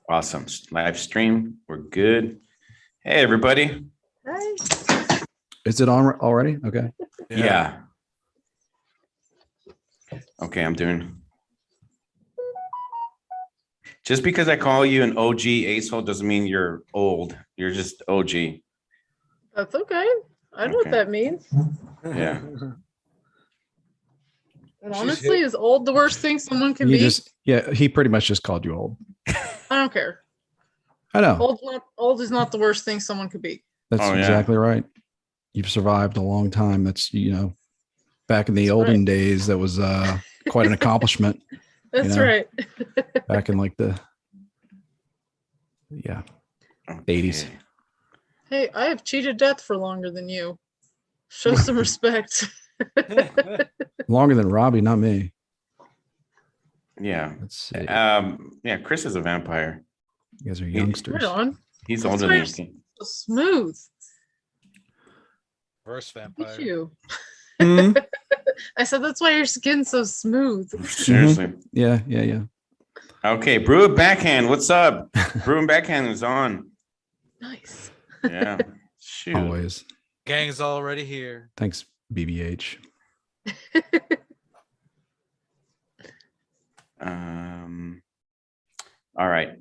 Awesome. Live stream. We're good. Hey, everybody. Hi. Is it on already? Okay. Yeah. Okay, I'm doing. Just because I call you an OG acehole doesn't mean you're old. You're just OG. That's okay. I know what that means. Yeah. And honestly, is old the worst thing someone can You be? he pretty much just called you old. I don't care. I know. Old is not the worst thing someone could be. That's exactly right. You've survived a long time. That's, back in the olden days, that was quite an accomplishment. That's right. Back in like the 80s. Hey, I have cheated death for longer than you. Show some respect. Longer than Robbie, not me. Yeah. Let's see. Chris is a vampire. You guys are youngsters. Right on. He's older than so smooth. Reverse vampire. You. Mm-hmm. I said that's why your skin's so smooth. Seriously. Mm-hmm. Yeah. Okay, Brew and Backhand. What's up? Brew and Backhand is on. Nice. Yeah. Shoot. Always. Gang's already here. Thanks, BBH. All right.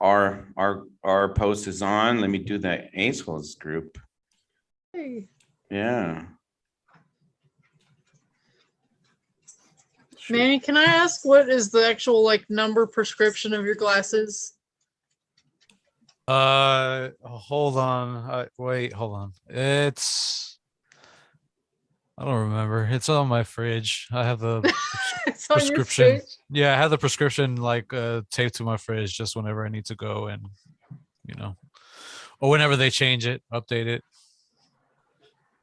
Our post is on. Let me do the aceholes group. Hey. Yeah. Sure. Manny, can I ask what is the actual number prescription of your glasses? Hold on. Wait, hold on. I don't remember. It's on my fridge. I have the prescription. Yeah, I have the prescription taped to my fridge just whenever I need to go and or whenever they change it, update it.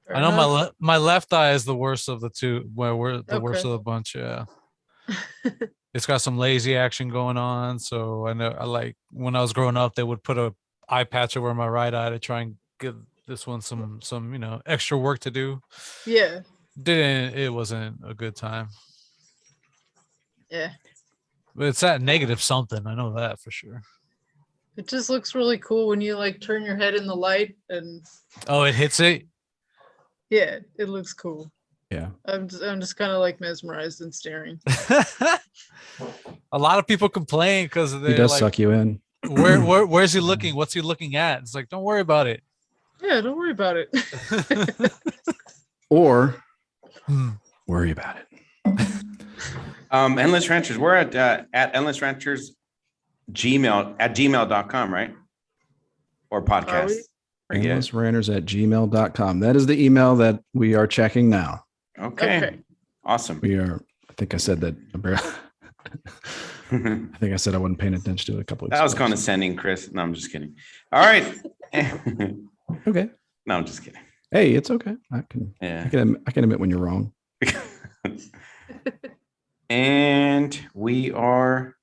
Fair I know enough. my left eye is the worst of the two. Where we're the worst of the bunch. Yeah. It's got some lazy action going on. So I know when I was growing up, they would put a eye patch over my right eye to try and give this one some extra work to do. Yeah. It wasn't a good time. Yeah. But it's at negative something. I know that for sure. It just looks really cool when you turn your head in the light and it hits it. Yeah, it looks cool. Yeah. I'm just kind of mesmerized and staring. A lot of people complain because he does suck you in. Where's he looking? What's he looking at? It's don't worry about it. Yeah, don't worry about it. Or worry about it. Endless Ranters. We're at Endless Ranters gmail.com, right? Or podcast. EndlessRanters@gmail.com. That is the email that we are checking now. Okay. Awesome. We are. I think I said that. I think I said I wasn't paying attention to it a couple of weeks That was condescending, Chris. No, I'm just kidding. All right. Okay. No, I'm just kidding. Hey, it's okay. I can admit when you're wrong. And we are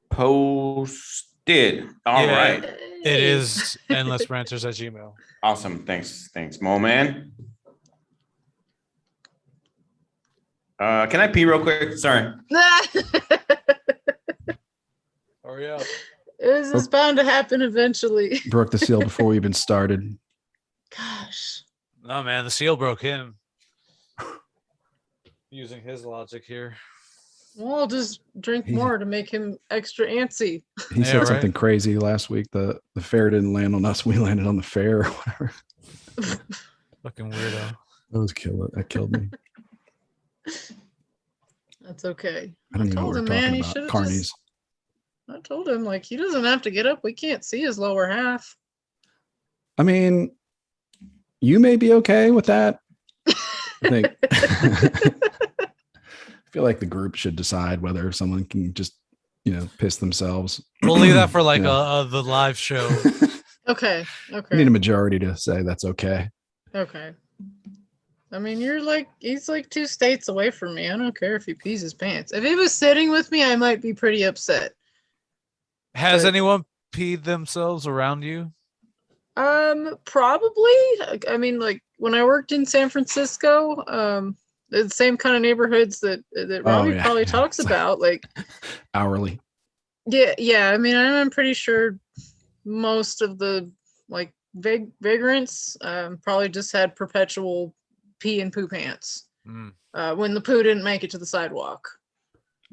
posted. All right. It is endlessranters@gmail. Awesome. Thanks, Mo man. Can I pee real quick? Sorry. Hurry up. This is bound to happen eventually. Broke the seal before we even started. Gosh. No, man, the seal broke him. Using his logic here. Well, I'll just drink more to make him extra antsy. He said something crazy last week. The fair didn't land on us. We landed on the fair or whatever. Fucking weirdo. That killed me. That's okay. I don't even know what we're talking about. Carnies. I told him he doesn't have to get up. We can't see his lower half. I mean, you may be okay with that. I think. I feel like the group should decide whether someone can just, piss themselves. We'll leave that for the live show. Okay. We need a majority to say that's okay. Okay. I mean, he's 2 states away from me. I don't care if he pees his pants. If he was sitting with me, I might be pretty upset. Has anyone peed themselves around you? Probably. I mean, when I worked in San Francisco, the same kind of neighborhoods that Robbie probably talks about, like hourly. Yeah. I mean, I'm pretty sure most of the like vagrants probably just had perpetual pee and poo pants when the poo didn't make it to the sidewalk.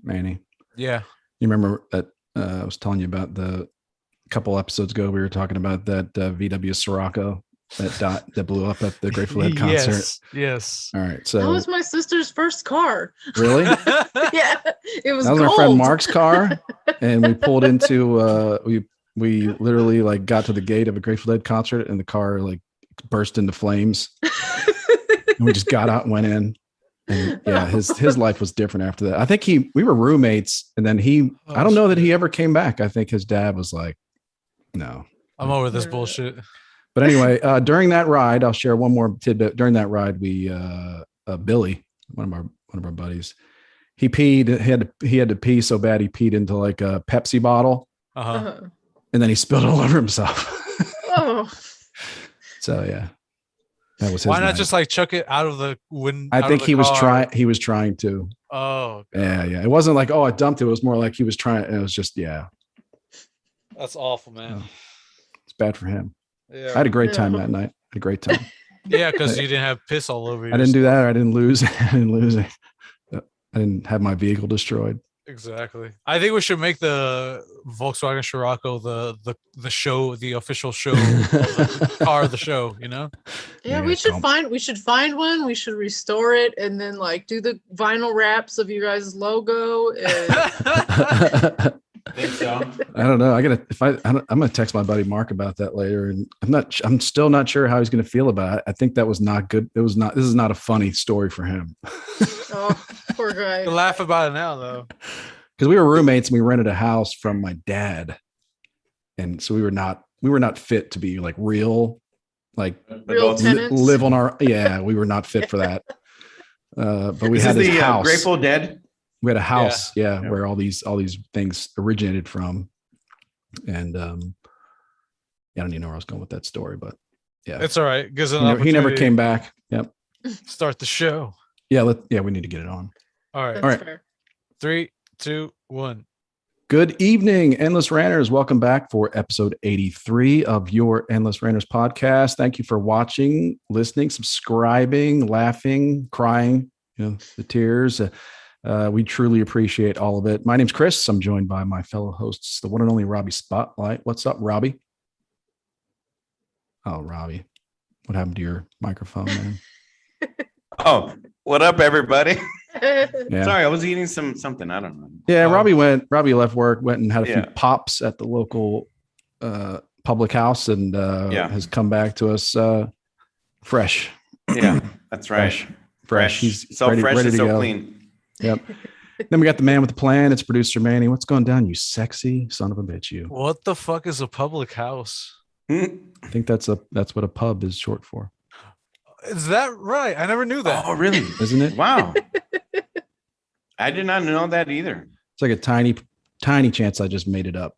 Manny. Yeah. You remember that I was telling you about a couple episodes ago, we were talking about that VW Sirocco that blew up at the Grateful Dead concert. Yes. All right. So that was my sister's first car. Really? Yeah. It was that was gold. my friend Mark's car. And we pulled into we literally like got to the gate of a Grateful Dead concert and the car like burst into flames. And we just got out and went in. And yeah, his life was different after that. I think we were roommates, and then I don't know that he ever came back. I think his dad was like, no. I'm over this bullshit. But anyway, during that ride, I'll share one more tidbit. During that ride, we Billy, one of our buddies, he peed. He had to pee so bad he peed into like a Pepsi bottle, and then he spilled it all over himself. Oh. So yeah, that was his. Why not night. just like chuck it out of the window? I think he was trying. He was trying to. Oh. God. Yeah. It wasn't like, oh, I dumped it. It was more like he was trying. It was just That's awful, man. It's bad for him. Yeah. I had a great time that night. I had a great time. Yeah, because you didn't have piss all over you. I didn't do that. I didn't lose. I didn't have my vehicle destroyed. Exactly. I think we should make the Volkswagen Scirocco the show, the official show, of the car of the show. You know? Yeah, we should find one. We should restore it and then like do the vinyl wraps of you guys' logo. And... Think so. I don't know. I'm gonna text my buddy Mark about that later, and I'm still not sure how he's gonna feel about it. I think that was not good. This is not a funny story for him. Oh, poor guy. You laugh about it now though. Because we were roommates and we rented a house from my dad. And so we were not fit to be like real tenants. Live on our, we were not fit for that. But we had this house. Grateful Dead. We had a house, where all these things originated from. And I don't even know where I was going with that story, but yeah. It's all right. He never came back. Yep. Start the show. Yeah, we need to get it on. All right. That's all right. fair. 3, 2, 1. Good evening, Endless Ranters. Welcome back for episode 83 of your Endless Ranters podcast. Thank you for watching, listening, subscribing, laughing, crying, the tears. We truly appreciate all of it. My name's Chris. I'm joined by my fellow hosts, the one and only Robbie Spotlight. What's up, Robbie? Oh, Robbie. What happened to your microphone, man? Oh, what up, everybody? Yeah. Sorry, I was eating something. I don't know. Yeah, Robbie left work, went and had a few pops at the local public house, and has come back to us fresh. Yeah, that's right. Fresh. He's so ready, fresh ready and to so go. clean. Yep. Then we got the man with the plan. It's producer Manny. What's going down, you sexy son of a bitch, you? What the fuck is a public house? I think that's what a pub is short for. Is that right? I never knew that. Oh, really? Isn't it? Wow. I did not know that either. It's like a tiny chance I just made it up.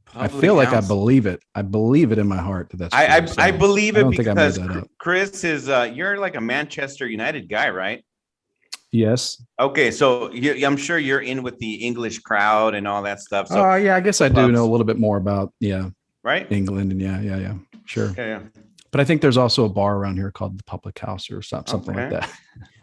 Public I feel like I house. believe it. I believe it in my heart that that's true. So I believe I it don't think I made because that up. Chris is you're like a Manchester United guy, right? Yes. Okay, so I'm sure you're in with the English crowd and all that stuff. So Yeah, I guess I do pubs. know a little bit more about right? England and yeah, sure. Yeah. But I think there's also a bar around here called the Public House or something like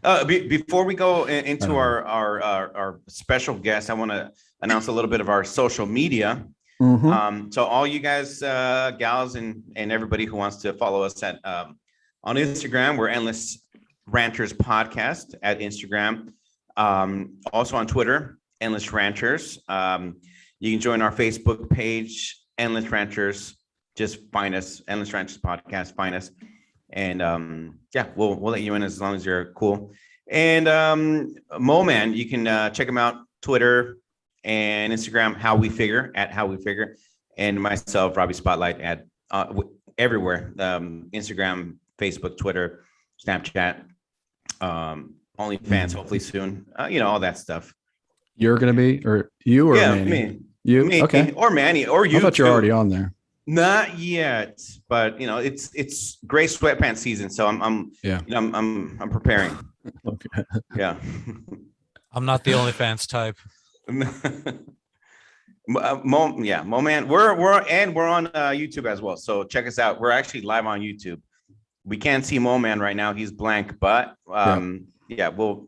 that. Before we go into our special guest, I want to announce a little bit of our social media. Mm-hmm. So all you guys, gals, and everybody who wants to follow us at on Instagram, we're Endless Ranters Podcast at Instagram. Also on Twitter, Endless Ranters. You can join our Facebook page, Endless Ranters. Just find us, Endless Ranters Podcast. Find us, and we'll let you in as long as you're cool. And Mo Man, you can check him out, Twitter and Instagram, How We Figure, and myself, Robbie Spotlight, at everywhere, Instagram, Facebook, Twitter, Snapchat, OnlyFans, hopefully soon, all that stuff. You're gonna be, or you, or Manny? me. You, Me, okay, or Manny, or you. I thought you're too. already on there. Not yet, but it's gray sweatpants season, so I'm I'm preparing. Okay. Yeah. I'm not the OnlyFans type. Mo Man, we're on YouTube as well, so check us out. We're actually live on YouTube. We can't see Mo Man right now; he's blank, but we'll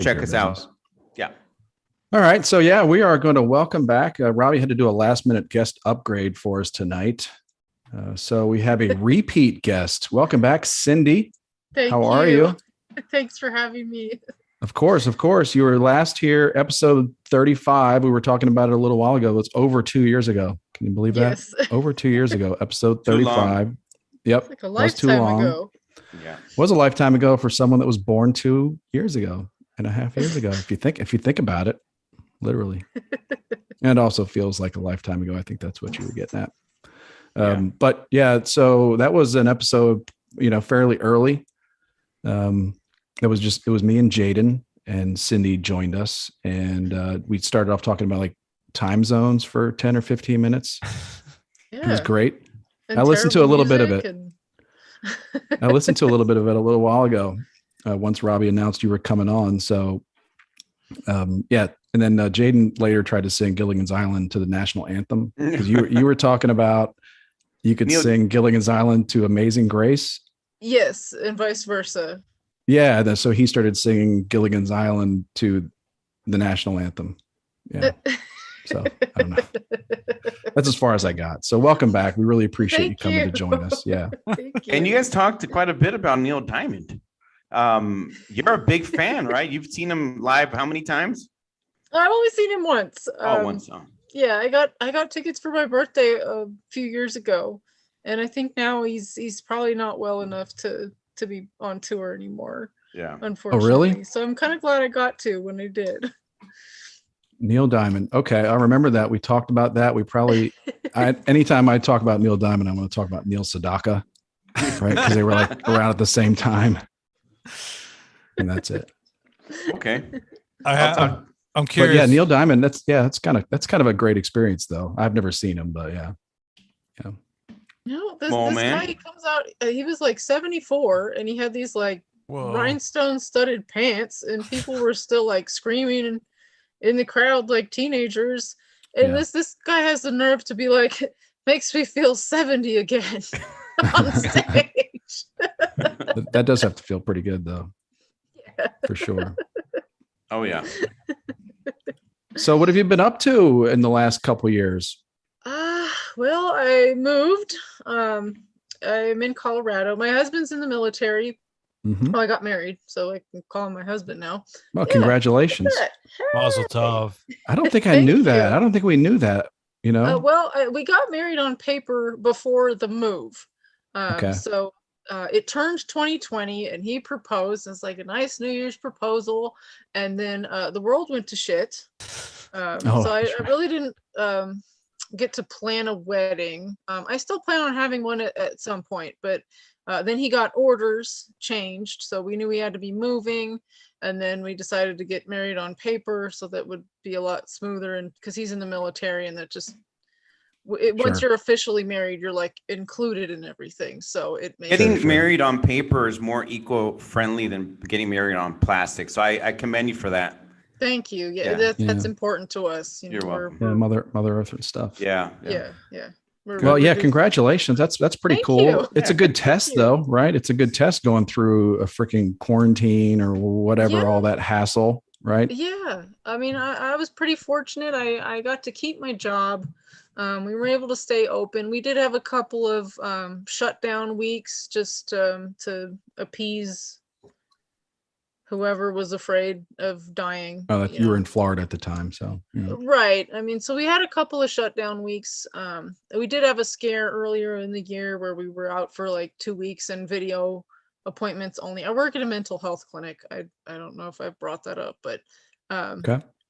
check us out. Yeah. All right, so we are going to welcome back. Robbie had to do a last-minute guest upgrade for us tonight, so we have a repeat guest. Welcome back, Cindy. How are you? Thanks for having me. Of course. You were last here, episode 35. We were talking about it a little while ago. It's over 2 years ago. Can you believe that? Yes. Over 2 years ago, episode 35. Yep. It's like a lifetime ago. Yeah. It was a lifetime ago for someone that was born 2 years ago and a half years ago. If you think about it, literally. And it also feels like a lifetime ago. I think that's what you were getting at. But so that was an episode, fairly early. It was me and Jaden, and Cindy joined us, and we started off talking about like time zones for 10 or 15 minutes. Yeah. It was great. And I listened to a little bit of it. I listened to a little bit of it a little while ago, once Robbie announced you were coming on. So, and then Jaden later tried to sing Gilligan's Island to the national anthem, because you were talking about you could sing Gilligan's Island to Amazing Grace. Yes, and vice versa. Yeah, so he started singing Gilligan's Island to the national anthem. Yeah. So I don't know. That's as far as I got. So welcome back. We really appreciate you coming to join us. Yeah. And you guys talked quite a bit about Neil Diamond. You're a big fan, right? You've seen him live how many times? I've only seen him once. Once. Yeah, I got tickets for my birthday a few years ago, and I think now he's probably not well enough to be on tour anymore. Yeah. Unfortunately. Oh, really? So I'm kind of glad I got to when I did. Neil Diamond. Okay. I remember that. We talked about that. We probably, anytime I talk about Neil Diamond, I want to talk about Neil Sedaka, right? Because they were like around at the same time. And that's it. Okay. I'm curious. But yeah, Neil Diamond, that's kind of a great experience though. I've never seen him, but yeah. No, this guy comes out, he was like 74, and he had these like rhinestone studded pants, and people were still like screaming in the crowd like teenagers. And this guy has the nerve to be like, makes me feel 70 again on stage. That does have to feel pretty good though. Yeah. For sure. Oh yeah. So what have you been up to in the last couple of years? Well, I moved. I'm in Colorado. My husband's in the military. Mm-hmm. Well, I got married, so I can call him my husband now. Well, congratulations. Mazel tov. I don't think I knew that. I don't think we knew that, we got married on paper before the move. Okay. So it turned 2020, and he proposed. It's like a nice New Year's proposal, and then the world went to shit. I really didn't get to plan a wedding. I still plan on having one at some point, but then he got orders changed, so we knew we had to be moving, and then we decided to get married on paper, so that would be a lot smoother, and because he's in the military, and that just once you're officially married, you're like included in everything. So it makes getting married on paper is more eco-friendly than getting married on plastic. So I commend you for that. Thank you. Yeah, that's important to us. You're welcome. Yeah, Mother Earth and stuff. Yeah. Congratulations. That's pretty cool. You. It's a good test though, right? It's a good test going through a freaking quarantine or whatever, all that hassle, right? Yeah. I mean, I was pretty fortunate. I got to keep my job. We were able to stay open. We did have a couple of shutdown weeks just to appease whoever was afraid of dying. Oh, you were in Florida at the time, so. Right. I mean, so we had a couple of shutdown weeks. We did have a scare earlier in the year where we were out for like 2 weeks and video appointments only. I work at a mental health clinic. I don't know if I've brought that up, but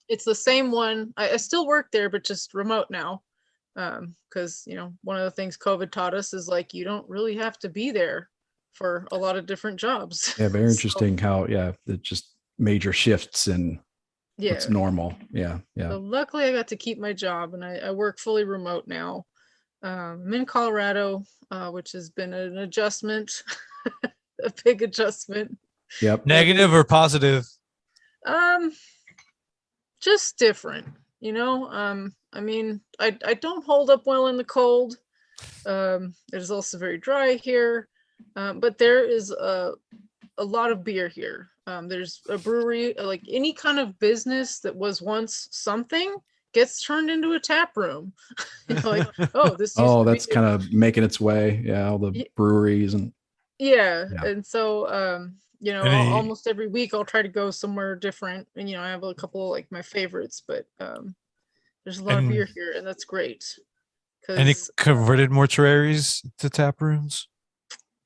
it's the same one. I still work there, but just remote now. Because one of the things COVID taught us is like you don't really have to be there for a lot of different jobs. Yeah, very interesting how it just major shifts in what's normal. Yeah. So luckily I got to keep my job, and I work fully remote now. I'm in Colorado, which has been an adjustment, a big adjustment. Yep. Negative or positive? Just different, you know. I mean, I don't hold up well in the cold. It is also very dry here, but there is a lot of beer here. There's a brewery, like any kind of business that was once something gets turned into a tap room. You know, like, oh, this. That's kind of making its way. Yeah, all the breweries and. Yeah, and so you know, almost every week I'll try to go somewhere different, and you know, I have a couple like my favorites, but there's a lot of beer here, and that's great. Any converted mortuaries to tap rooms?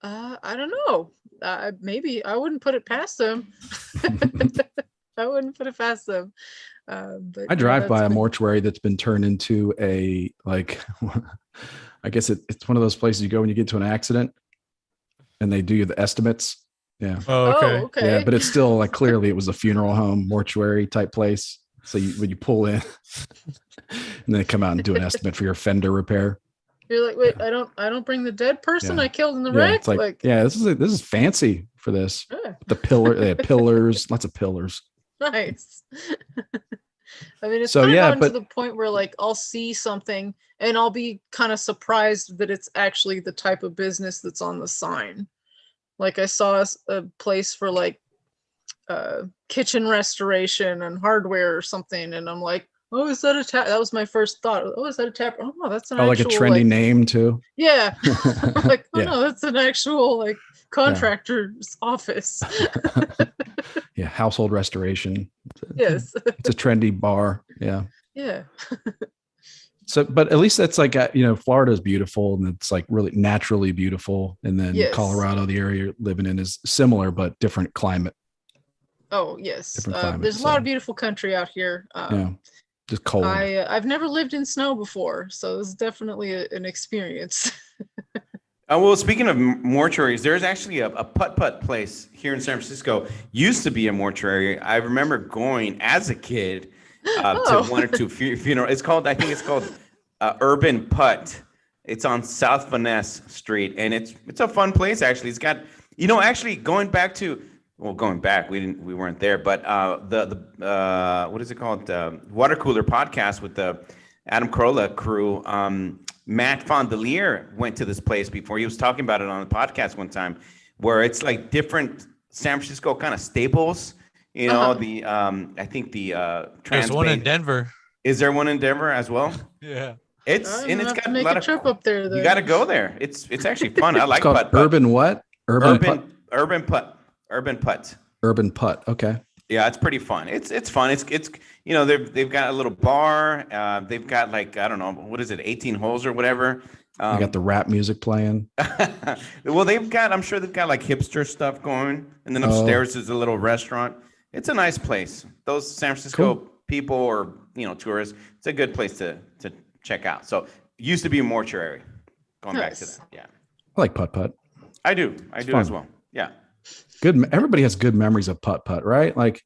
I don't know. Maybe I wouldn't put it past them. I wouldn't put it past them. But I drive by a mortuary that's been turned into a, like, I guess it's one of those places you go when you get to an accident and they do you the estimates. Yeah. Oh, okay. Yeah, but it's still like clearly it was a funeral home, mortuary type place. So when you pull in and they come out and do an estimate for your fender repair. You're like, wait, I don't bring the dead person I killed in the wreck. It's like, yeah, this is fancy for this. The pillar, they had pillars, lots of pillars. Nice. I mean, it's kind of gotten to the point where like I'll see something and I'll be kind of surprised that it's actually the type of business that's on the sign. Like I saw a place for like kitchen restoration and hardware or something, and I'm like, oh, is that a tap? That was my first thought. Oh, is that a tap? Oh, no, that's an actual, like a trendy name too. Yeah. Like, oh no, that's an actual like contractor's office. Yeah, household restoration. Yes. It's a trendy bar. Yeah. Yeah. So, but at least that's like, you know, Florida is beautiful and it's like really naturally beautiful. And then Colorado, the area you're living in, is similar, but different climate. Oh, yes. Different climate, there's a lot of beautiful country out here. Just cold. I've never lived in snow before, so this is definitely an experience. Well, speaking of mortuaries, there's actually a putt-putt place here in San Francisco. Used to be a mortuary. I remember going as a kid to one or two funerals. I think it's called Urban Putt. It's on South Finesse Street, and it's a fun place actually. It's got, you know, actually going back, we weren't there, but the what is it called? Water Cooler podcast with the Adam Carolla crew. Matt Fondelier went to this place before. He was talking about it on the podcast one time, where it's like different San Francisco kind of staples. You know, I think there's one in Denver. Is there one in Denver as well? Yeah. It's got a lot of trip up there. Then. You got to go there. It's actually fun. I like putt. Urban what? Urban Putt. Urban Putt. Okay. Yeah, it's pretty fun. It's fun. It's you know, they've got a little bar. They've got like, I don't know, what is it, 18 holes or whatever. They got the rap music playing. Well, I'm sure they've got like hipster stuff going, and then upstairs is a little restaurant. It's a nice place. Those San Francisco people or, you know, tourists, it's a good place to check out. So used to be a mortuary. Going back to that. Yeah. I like putt-putt. I do as well. Yeah. Good. Everybody has good memories of putt-putt, right? Like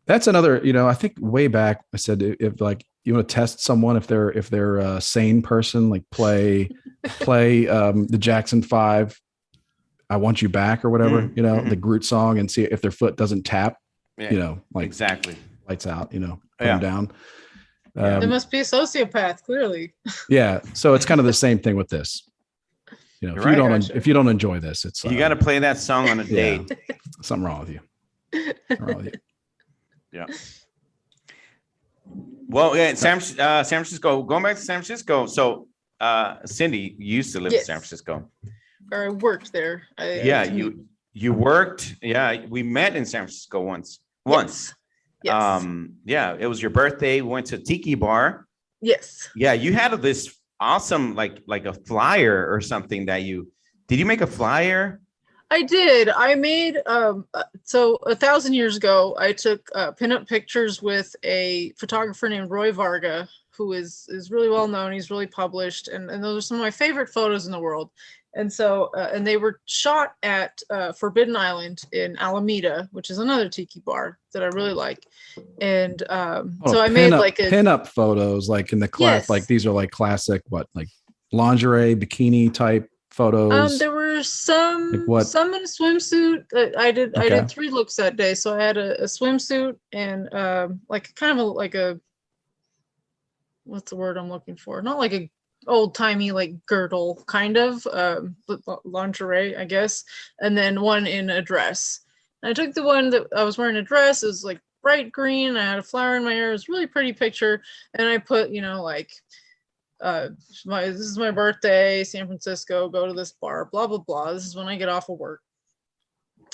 that's another, you know, I think way back I said, if like you want to test someone, if they're a sane person, like play the Jackson 5, I Want You Back or whatever, you know, the Groot song, and see if their foot doesn't tap, you know, like exactly lights out, you know, put them down. They must be a sociopath, clearly. Yeah. So it's kind of the same thing with this. You know, if you don't enjoy this, it's you got to play that song on a date. Something wrong with you. Yeah. Well, yeah, San Francisco. Going back to San Francisco. So, Cindy, you used to live in San Francisco. Or I worked there. You worked. Yeah, we met in San Francisco once. Yes. Yeah, it was your birthday. We went to Tiki Bar. Yes. Yeah, you had this awesome like a flyer or something did you make a flyer? I did. I made so 1,000 years ago I took pinup pictures with a photographer named Roy Varga, who is really well known. He's really published, and those are some of my favorite photos in the world. And so and they were shot at Forbidden Island in Alameda, which is another tiki bar that I really like. And so I made like pinup photos, like in the class, like these are like classic, like lingerie, bikini type photos? There were some Like what? some in a swimsuit. I did Okay. 3 looks that day. So I had a swimsuit and like kind of like a, what's the word I'm looking for? Not like a old timey like girdle kind of lingerie, I guess, and then one in a dress. And I took the one that I was wearing a dress. It was like bright green. I had a flower in my hair. It was a really pretty picture. And I put, like this is my birthday, San Francisco, go to this bar, blah blah blah. This is when I get off of work.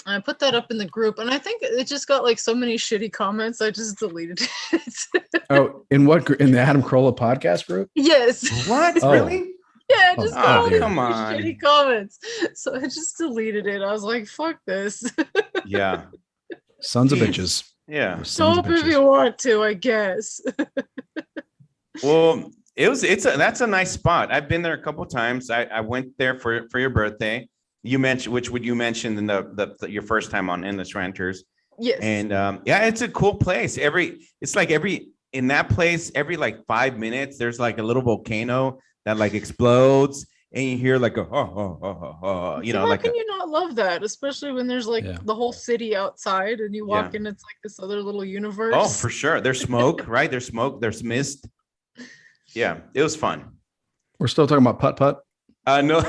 And I put that up in the group, and I think it just got like so many shitty comments. I just deleted it. Oh, in the Adam Carolla podcast group? Yes. What? Oh. Really? Yeah, I just got all these come on. shitty comments. So I just deleted it. I was like, fuck this. Yeah. Sons of bitches. Yeah. Sons of Stop if bitches. you want to, I guess. Well, that's a nice spot. I've been there a couple of times. I went there for your birthday. You mentioned you mentioned in your first time on Endless Ranters. Yes. And yeah, it's a cool place. In that place, every like 5 minutes, there's like a little volcano that like explodes, and you hear like a How like can you not love that? Especially when there's like the whole city outside, and you walk in, it's like this other little universe. Oh, for sure. There's smoke, right? There's smoke. There's mist. Yeah, it was fun. We're still talking about putt-putt? No,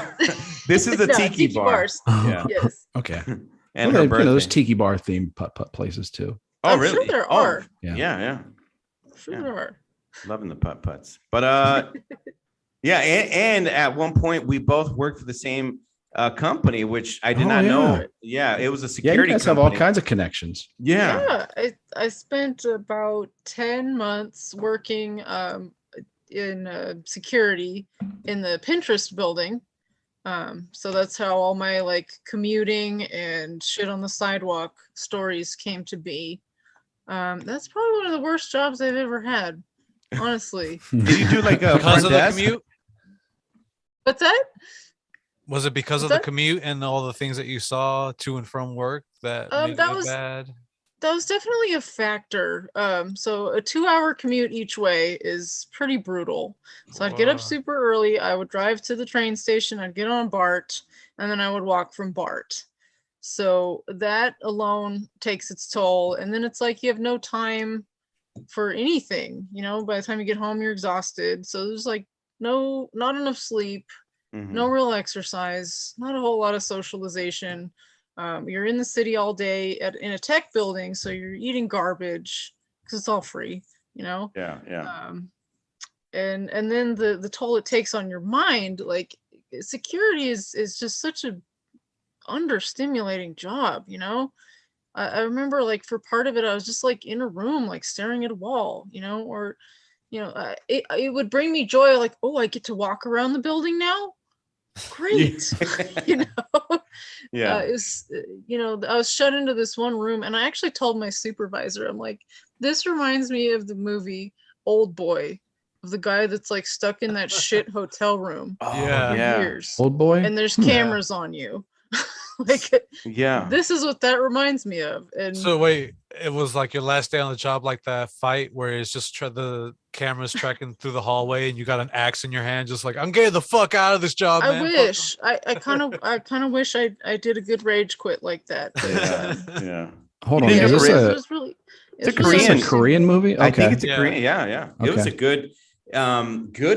this is the No, tiki bar. bars. Yeah. Yes. Okay. And Well, her birthday. there's tiki bar themed putt-putt places too. Oh, I'm really? sure there Oh, are. Yeah. Sure there are. Loving the putt-putts. But yeah, and at one point we both worked for the same company, which I did not know. Yeah, it was a Yeah, security you guys company. have all kinds of connections. Yeah. I spent about 10 months working in security in the Pinterest building. So that's how all my like commuting and shit on the sidewalk stories came to be. That's probably one of the worst jobs I've ever had, honestly. Did you do like a because front of the desk? commute? What's that? Was it because of the commute and all the things that you saw to and from work that made it bad? That was definitely a factor. So a 2-hour commute each way is pretty brutal. So I'd get up super early. I would drive to the train station. I'd get on BART, and then I would walk from BART. So that alone takes its toll. And then it's like you have no time for anything. By the time you get home, you're exhausted. So there's like not enough sleep, no real exercise, not a whole lot of socialization. You're in the city all day in a tech building, so you're eating garbage because it's all free, Yeah. And then the toll it takes on your mind, like security is just such a understimulating job, I remember like for part of it, I was just like in a room, like staring at a wall, or it would bring me joy, like, oh, I get to walk around the building now. Great. Yeah. It was, I was shut into this one room, and I actually told my supervisor, I'm like, this reminds me of the movie Old Boy, of the guy that's like stuck in that shit hotel room for years. Old Boy. And there's cameras on you. Like, this is what that reminds me of. And so wait, it was like your last day on the job, like that fight where it's just the cameras tracking through the hallway and you got an axe in your hand, just like, I'm getting the fuck out of this job, man. I kind of wish I did a good rage quit like that. Yeah. Hold on. Is Is this a Korean movie? Okay. I think it's a Korean. Yeah. Okay. It was a good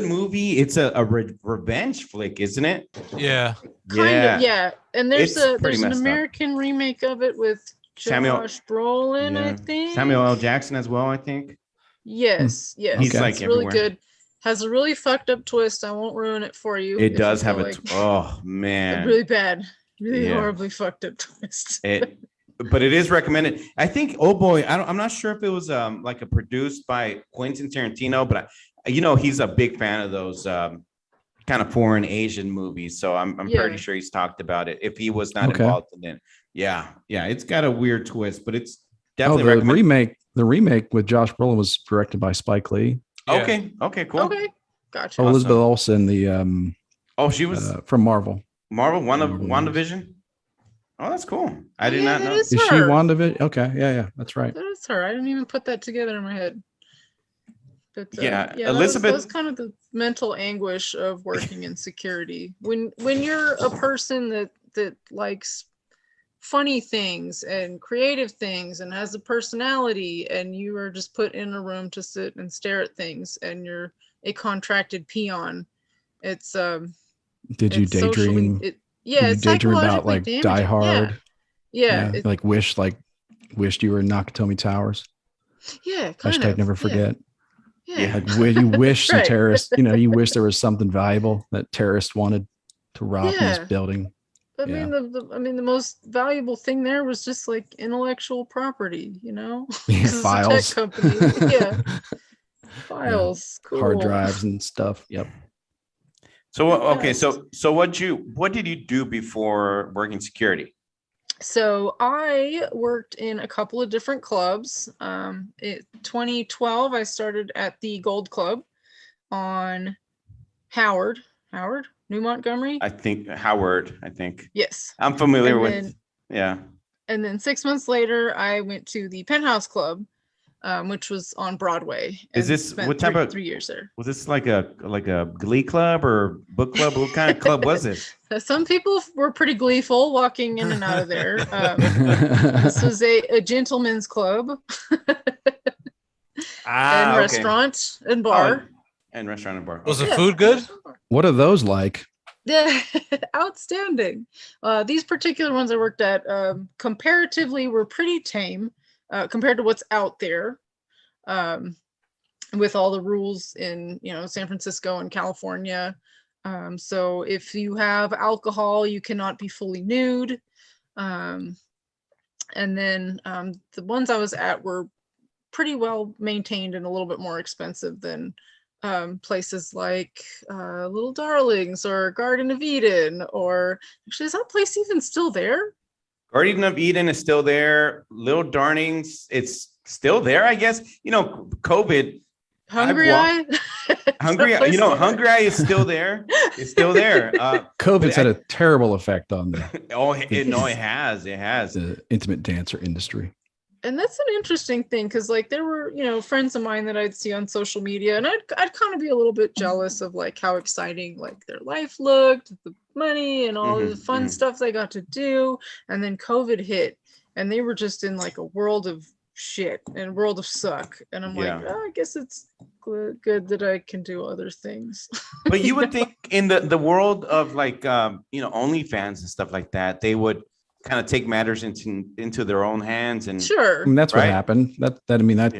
movie. It's a revenge flick, isn't it? Yeah. Kind of, yeah. And there's pretty an messed American remake of it with Josh Brolin, I think. Samuel L. Jackson as well, I think. Yes. He's like it's everywhere. really good. Has a really fucked up twist. I won't ruin it for you. It does have a man, really bad, really horribly fucked up twist. But it is recommended. I think Old Boy. I'm not sure if it was like a produced by Quentin Tarantino, but he's a big fan of those kind of foreign Asian movies. So I'm pretty sure he's talked about it. If he was not involved in it, yeah, it's got a weird twist, but it's definitely recommended. The remake with Josh Brolin was directed by Spike Lee. Yeah. Okay, cool. Okay, gotcha. Elizabeth Olsen, the she was from Marvel. WandaVision. Oh, that's cool. I did not know. Is she WandaVision? Okay, yeah, that's right. That is her. I didn't even put that together in my head. But Yeah, yeah, Elizabeth. that was kind of the mental anguish of working in security. When you're a person that likes funny things and creative things and has a personality, and you are just put in a room to sit and stare at things, and you're a contracted peon, it's Did you it's socially, daydream? yeah, Did you it's daydream about psychologically like Die damaging. Hard? Yeah, Like wished you were in Nakatomi Towers. yeah, kind Hashtag of. never forget. Yeah. Like you wish some Right. terrorists, you wish there was something valuable that terrorists wanted to rob from this Yeah. building. I mean, the most valuable thing there was just like intellectual property, Yeah, 'Cause it's a tech files. company. Yeah, files, cool. Hard drives and stuff. Yep. So okay, Yes. so what did you do before working security? So I worked in a couple of different clubs. 2012, I started at the Gold Club on Howard, New Montgomery. I think Howard. I think Yes. I'm familiar And with. then- Yeah. And then 6 months later, I went to the Penthouse Club, which was on Broadway. Is and this spent what type of 3 years there? Was this like a glee club or book club? What kind of club was this? Some people were pretty gleeful walking in and out of there. This was a gentleman's club and okay. restaurant and bar. And restaurant and bar. Was Okay. the food good? What are those like? Yeah, outstanding. These particular ones I worked at comparatively were pretty tame compared to what's out there, with all the rules in San Francisco and California. So if you have alcohol, you cannot be fully nude. And then the ones I was at were pretty well maintained and a little bit more expensive than places like Little Darlings or Garden of Eden, or actually, is that place even still there? Garden of Eden is still there. Little Darlings, it's still there, I guess. COVID. Hungry Eye. Hungry Eye is still there. It's still there. COVID's had a terrible effect on the it has. the intimate dancer industry. And that's an interesting thing, because like there were friends of mine that I'd see on social media, and I'd kind of be a little bit jealous of like how exciting like their life looked, the money and all the fun stuff they got to do. And then COVID hit, and they were just in like a world of shit and a world of suck. And I'm like, I guess it's good that I can do other things. But you would think in the world of like OnlyFans and stuff like that, they would kind of take matters into their own hands. And sure, I mean, that's what happened. That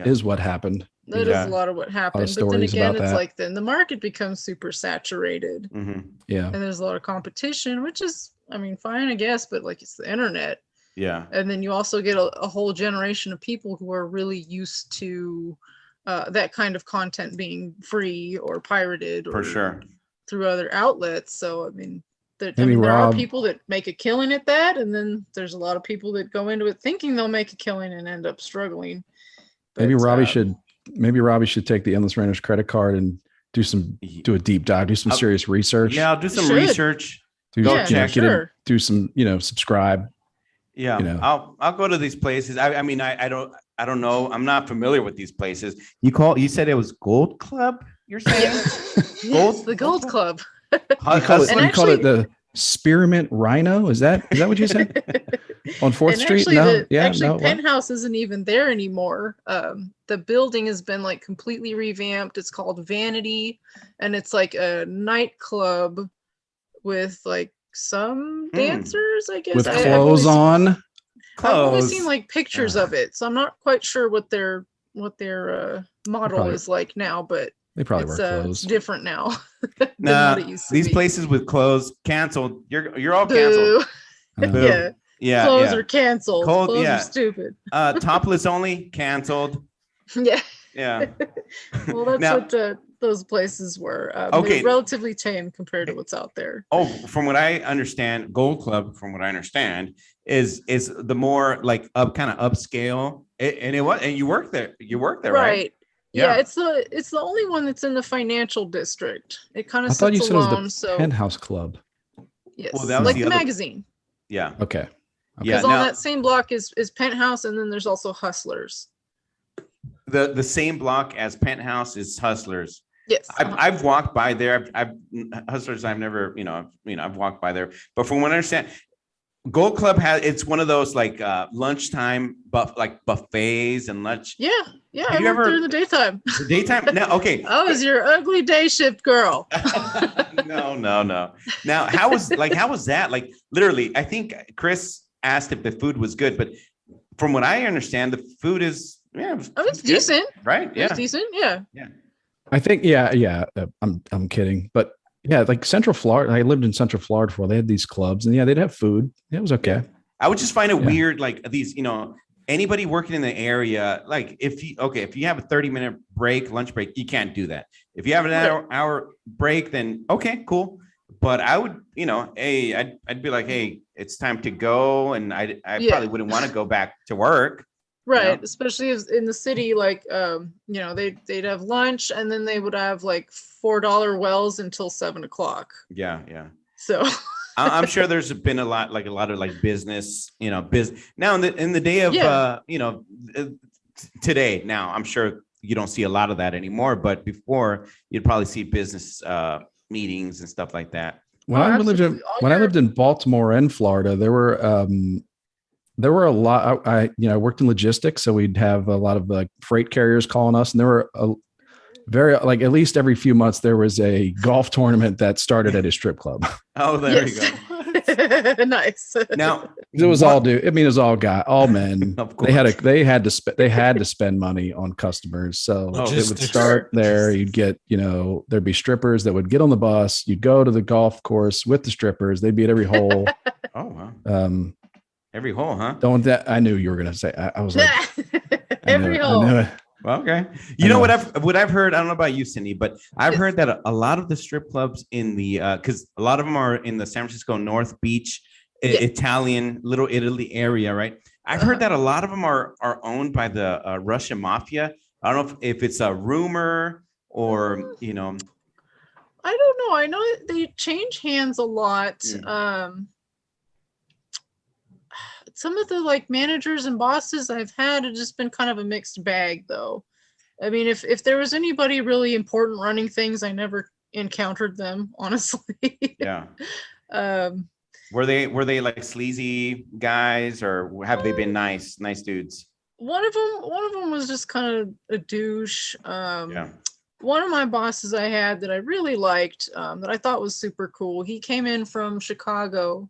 is what happened. That is a lot of what happened. But then again, it's like then the market becomes super saturated. Yeah. And there's a lot of competition, which is, I mean, fine, I guess, but like it's the internet. Yeah. And then you also get a whole generation of people who are really used to that kind of content being free or pirated, or for sure, through other outlets. So I mean, there Rob, are people that make a killing at that, and then there's a lot of people that go into it thinking they'll make a killing and end up struggling. But, maybe Robbie should take the Endless Ranters credit card and do a deep dive, do some serious research. Yeah, I'll do some research. Do some, subscribe. Yeah, I'll go to these places. I mean, I don't know. I'm not familiar with these places. You said it was Gold Club, you're saying? Yes, the Gold Club. You call it the Spearmint Rhino? Is that what you said? On 4th Street? Penthouse isn't even there anymore. The building has been like completely revamped. It's called Vanity, and it's like a nightclub with like some dancers, I guess, with clothes on. I've only seen like pictures of it, so I'm not quite sure what their model is like now, but they probably wear clothes. It's different now. Nah, these places with clothes canceled. You're all canceled. Yeah. Clothes are canceled. Clothes are stupid. Topless only canceled. Yeah. Yeah. Well, that's what those places were. Relatively tame compared to what's out there. Oh, from what I understand, Gold Club, from what I understand, is the more like kind of upscale. And you work there. You work there, right? Yeah, it's the only one that's in the financial district. It kind of sits alone. I thought you said it was the Penthouse Club. Yes, well, like the magazine. Yeah. Okay. Because on that same block is Penthouse, and then there's also Hustlers. the same block as Penthouse is Hustlers. Yes. I've walked by there. I've Hustlers. I've never, I've walked by there. But from what I understand, Gold Club it's one of those like lunchtime buffets and lunch. Yeah. I worked there in the daytime. The daytime? No, okay. I was your ugly day shift girl. No. Now, how was that? Like literally, I think Chris asked if the food was good, but from what I understand, the food is it's decent, right? Yeah, it's decent. Yeah. I think I'm kidding, but yeah, like Central Florida. I lived in Central Florida before. They had these clubs, and they'd have food. It was okay. I would just find it weird, like these, anybody working in the area, like if you have a 30-minute lunch break, you can't do that. If you have an hour break, then okay, cool. But I would, I'd be like, hey, it's time to go, and I probably wouldn't want to go back to work. Right, especially in the city, like they'd have lunch, and then they would have like $4 wells until 7:00. Yeah. So I'm sure there's been a lot of business, business now in the day of today. Now I'm sure you don't see a lot of that anymore, but before you'd probably see business meetings and stuff like that. When I lived in Baltimore and Florida, there were a lot. I worked in logistics, so we'd have a lot of like freight carriers calling us, and there were at least every few months there was a golf tournament that started at a strip club. Oh, there you go. Nice. Now it was all men. Of course. They had to spend money on customers. So it would start there. You'd get, there'd be strippers that would get on the bus. You'd go to the golf course with the strippers. They'd be at every hole. Oh wow. Every hole, huh? I knew you were gonna say. I was like, every hole. I knew it. Well, okay. You know what I've heard. I don't know about you, Cindy, but I've heard that a lot of the strip clubs in the because a lot of them are in the San Francisco North Beach, Italian, Little Italy area, right? I've heard that a lot of them are owned by the Russian mafia. I don't know if it's a rumor or I don't know. I know they change hands a lot. Yeah. Some of the like managers and bosses I've had have just been kind of a mixed bag, though. I mean, if there was anybody really important running things, I never encountered them, honestly. Yeah. Were they like sleazy guys, or have they been nice dudes? One of them was just kind of a douche. One of my bosses I had that I really liked, that I thought was super cool. He came in from Chicago.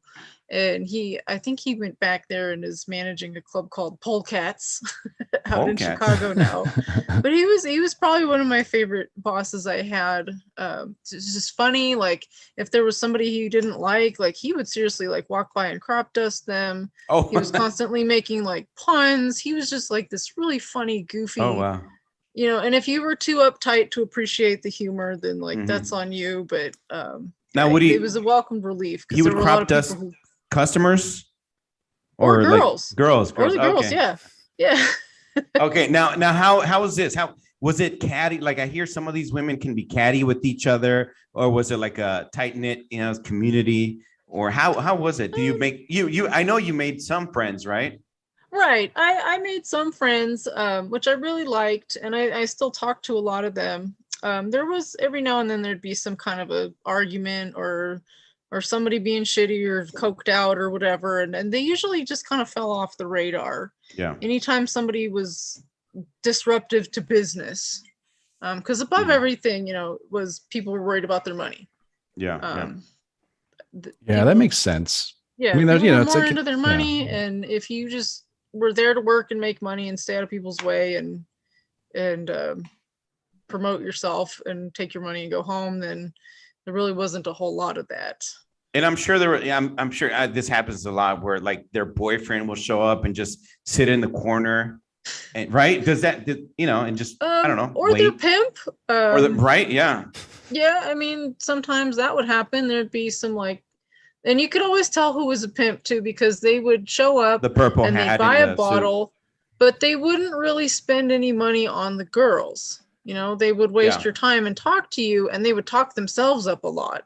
And I think he went back there and is managing a club called Polecats out in Chicago now. But he was probably one of my favorite bosses I had. It's just funny. Like if there was somebody he didn't like he would seriously like walk by and crop dust them. Oh, he was constantly making like puns. He was just like this really funny, goofy. Oh wow. And if you were too uptight to appreciate the humor, then like that's on you. But now it was a welcome relief. He would crop dust customers or girls, or the girls. Okay. Yeah. Okay. Now how was this? How was it catty? Like I hear some of these women can be catty with each other, or was it like a tight knit, community, or how was it? Do you make you? I know you made some friends, right? Right. I made some friends, which I really liked, and I still talk to a lot of them. There was every now and then there'd be some kind of a argument or somebody being shitty or coked out or whatever. And they usually just kind of fell off the radar. Yeah. Anytime somebody was disruptive to business. Because above everything, was people were worried about their money. Yeah. That makes sense. Yeah. I mean, it's more into their money. And if you just were there to work and make money and stay out of people's way and promote yourself and take your money and go home, then there really wasn't a whole lot of that. And I'm sure I'm sure this happens a lot where like their boyfriend will show up and just sit in the corner, and right? Does that and just I don't know, or wait. Their pimp, right? Yeah. Yeah, I mean sometimes that would happen. There'd be some and you could always tell who was a pimp too because they would show up the purple and hat they'd buy a bottle, but they wouldn't really spend any money on the girls. They would waste your time and talk to you, and they would talk themselves up a lot.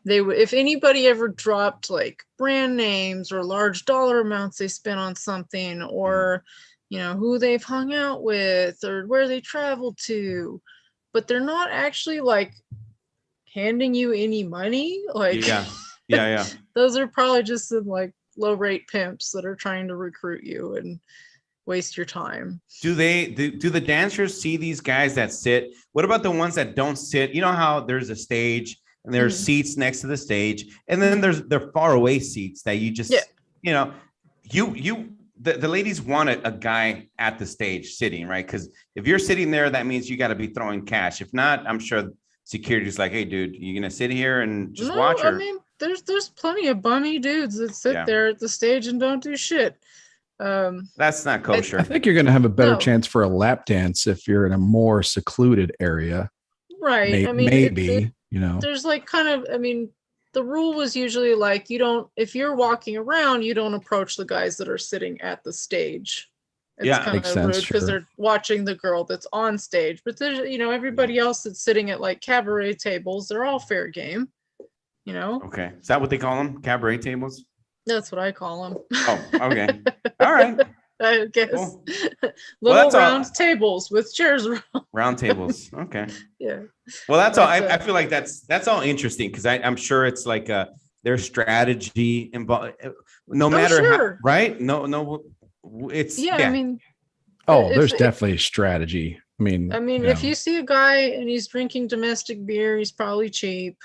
They would, if anybody ever dropped like brand names or large dollar amounts they spent on something, or who they've hung out with or where they traveled to, but they're not actually like handing you any money. Like, yeah. Those are probably just some like low rate pimps that are trying to recruit you and waste your time. Do the dancers see these guys that sit? What about the ones that don't sit? You know how there's a stage and there's seats next to the stage, and then there's far away seats that you just the ladies want a guy at the stage sitting, right? Because if you're sitting there, that means you got to be throwing cash. If not, I'm sure security's like, hey, dude, you gonna sit here and just watch? Or? I mean, there's plenty of bummy dudes that sit there at the stage and don't do shit. That's not kosher. I think you're going to have a better chance for a lap dance if you're in a more secluded area. Right. Maybe, there's like the rule was usually like, if you're walking around, you don't approach the guys that are sitting at the stage. It's kind of rude because they're watching the girl that's on stage. But there's, everybody else that's sitting at like cabaret tables, they're all fair game, Okay. Is that what they call them? Cabaret tables? That's what I call them. Oh, okay. All right. I guess. Cool. Little round tables with chairs around. Round tables. Okay. Yeah. Well, that's all. I feel like that's all interesting because I'm sure it's like their strategy involved. No matter how, right? No. It's there's definitely a strategy. If you see a guy and he's drinking domestic beer, he's probably cheap.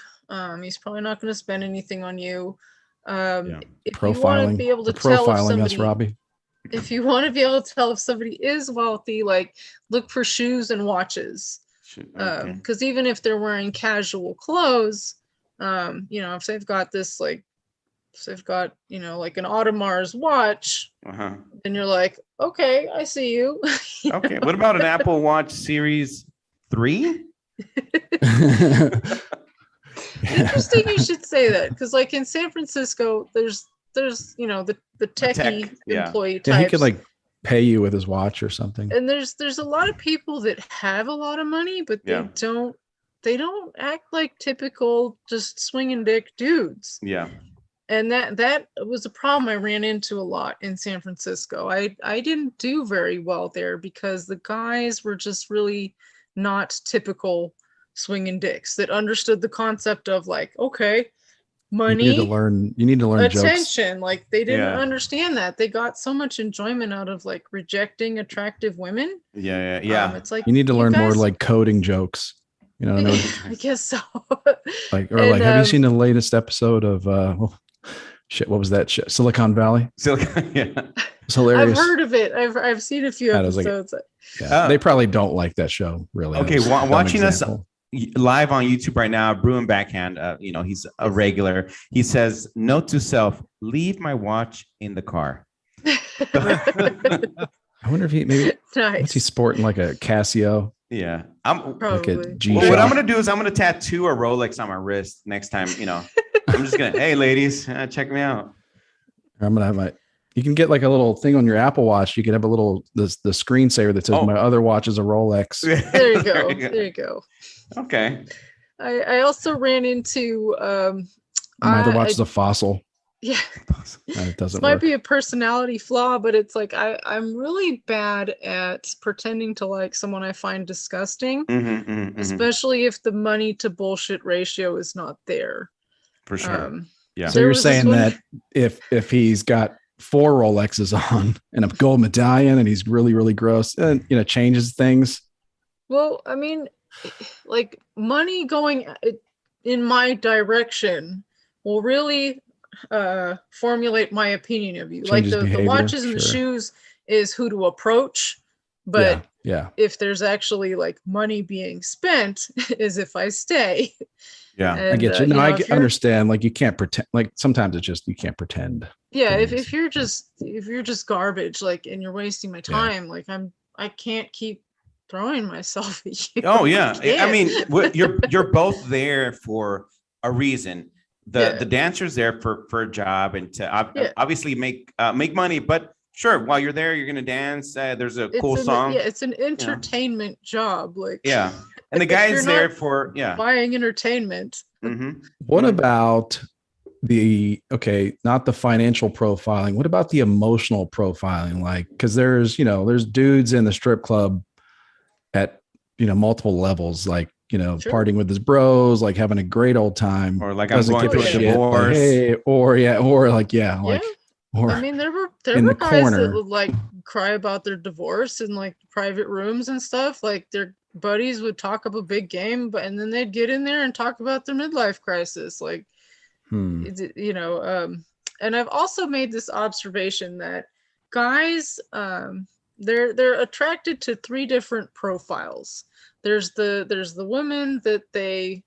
He's probably not going to spend anything on you. If you want to be able to tell if somebody, Robbie. If you want to be able to tell if somebody is wealthy, like look for shoes and watches. Because even if they're wearing casual clothes, if they've got like an Audemars watch, then you're like, okay, I see you. Okay. What about an Apple Watch Series 3? Interesting you should say that, because like in San Francisco there's the techie employee types. He could like pay you with his watch or something, and there's a lot of people that have a lot of money, but they don't act like typical just swinging dick dudes. And that was a problem I ran into a lot in San Francisco. I didn't do very well there because the guys were just really not typical swinging dicks that understood the concept of like, okay, money, you need to learn attention jokes. Like they didn't understand that. They got so much enjoyment out of like rejecting attractive women. It's like you need to learn more like coding jokes, I guess so. Have you seen the latest episode of what was that shit? Silicon Valley? It's hilarious. I've heard of it. I've seen a few episodes. They probably don't like that show, really. Okay, watching us live on YouTube right now, Bruin Backhand, he's a regular. He says, note to self, leave my watch in the car. I wonder if what's he sporting, like a Casio? Yeah. I'm like a G. What I'm going to do is I'm going to tattoo a Rolex on my wrist next time, I'm just going to, hey ladies, check me out. I'm going to have you can get like a little thing on your Apple Watch. You could have a little, the screensaver that says my other watch is a Rolex. There you go. There you go. Okay. I also ran into my other watch is a Fossil. Yeah. It doesn't might be a personality flaw, but it's like I'm really bad at pretending to like someone I find disgusting, especially if the money to bullshit ratio is not there. For sure. So you're saying that if he's got 4 Rolexes on and a gold medallion and he's really, really gross and changes things. Well, like money going in my direction will really formulate my opinion of you. Changes like the watches and the shoes is who to approach, but if there's actually like money being spent is if I stay. And, I get you. No, I understand. Like you can't pretend. Like sometimes it's just you can't pretend. Yeah, if you're just garbage, like, and you're wasting my time, like I can't keep throwing myself at you. Oh yeah, you're both there for a reason. The dancer's there for a job and to obviously make money, but sure, while you're there, you're gonna dance. There's a cool song. Yeah, it's an entertainment job. Like and the guy's there for buying entertainment. What about not the financial profiling. What about the emotional profiling? Like, because there's dudes in the strip club at multiple levels, like partying with his bros, like having a great old time, or like I'm going through a divorce, like, hey, or I mean, there were guys that would like cry about their divorce in like private rooms and stuff. Like their buddies would talk up a big game, and then they'd get in there and talk about their midlife crisis. Like, and I've also made this observation that guys, they're attracted to 3 different profiles. There's the woman that they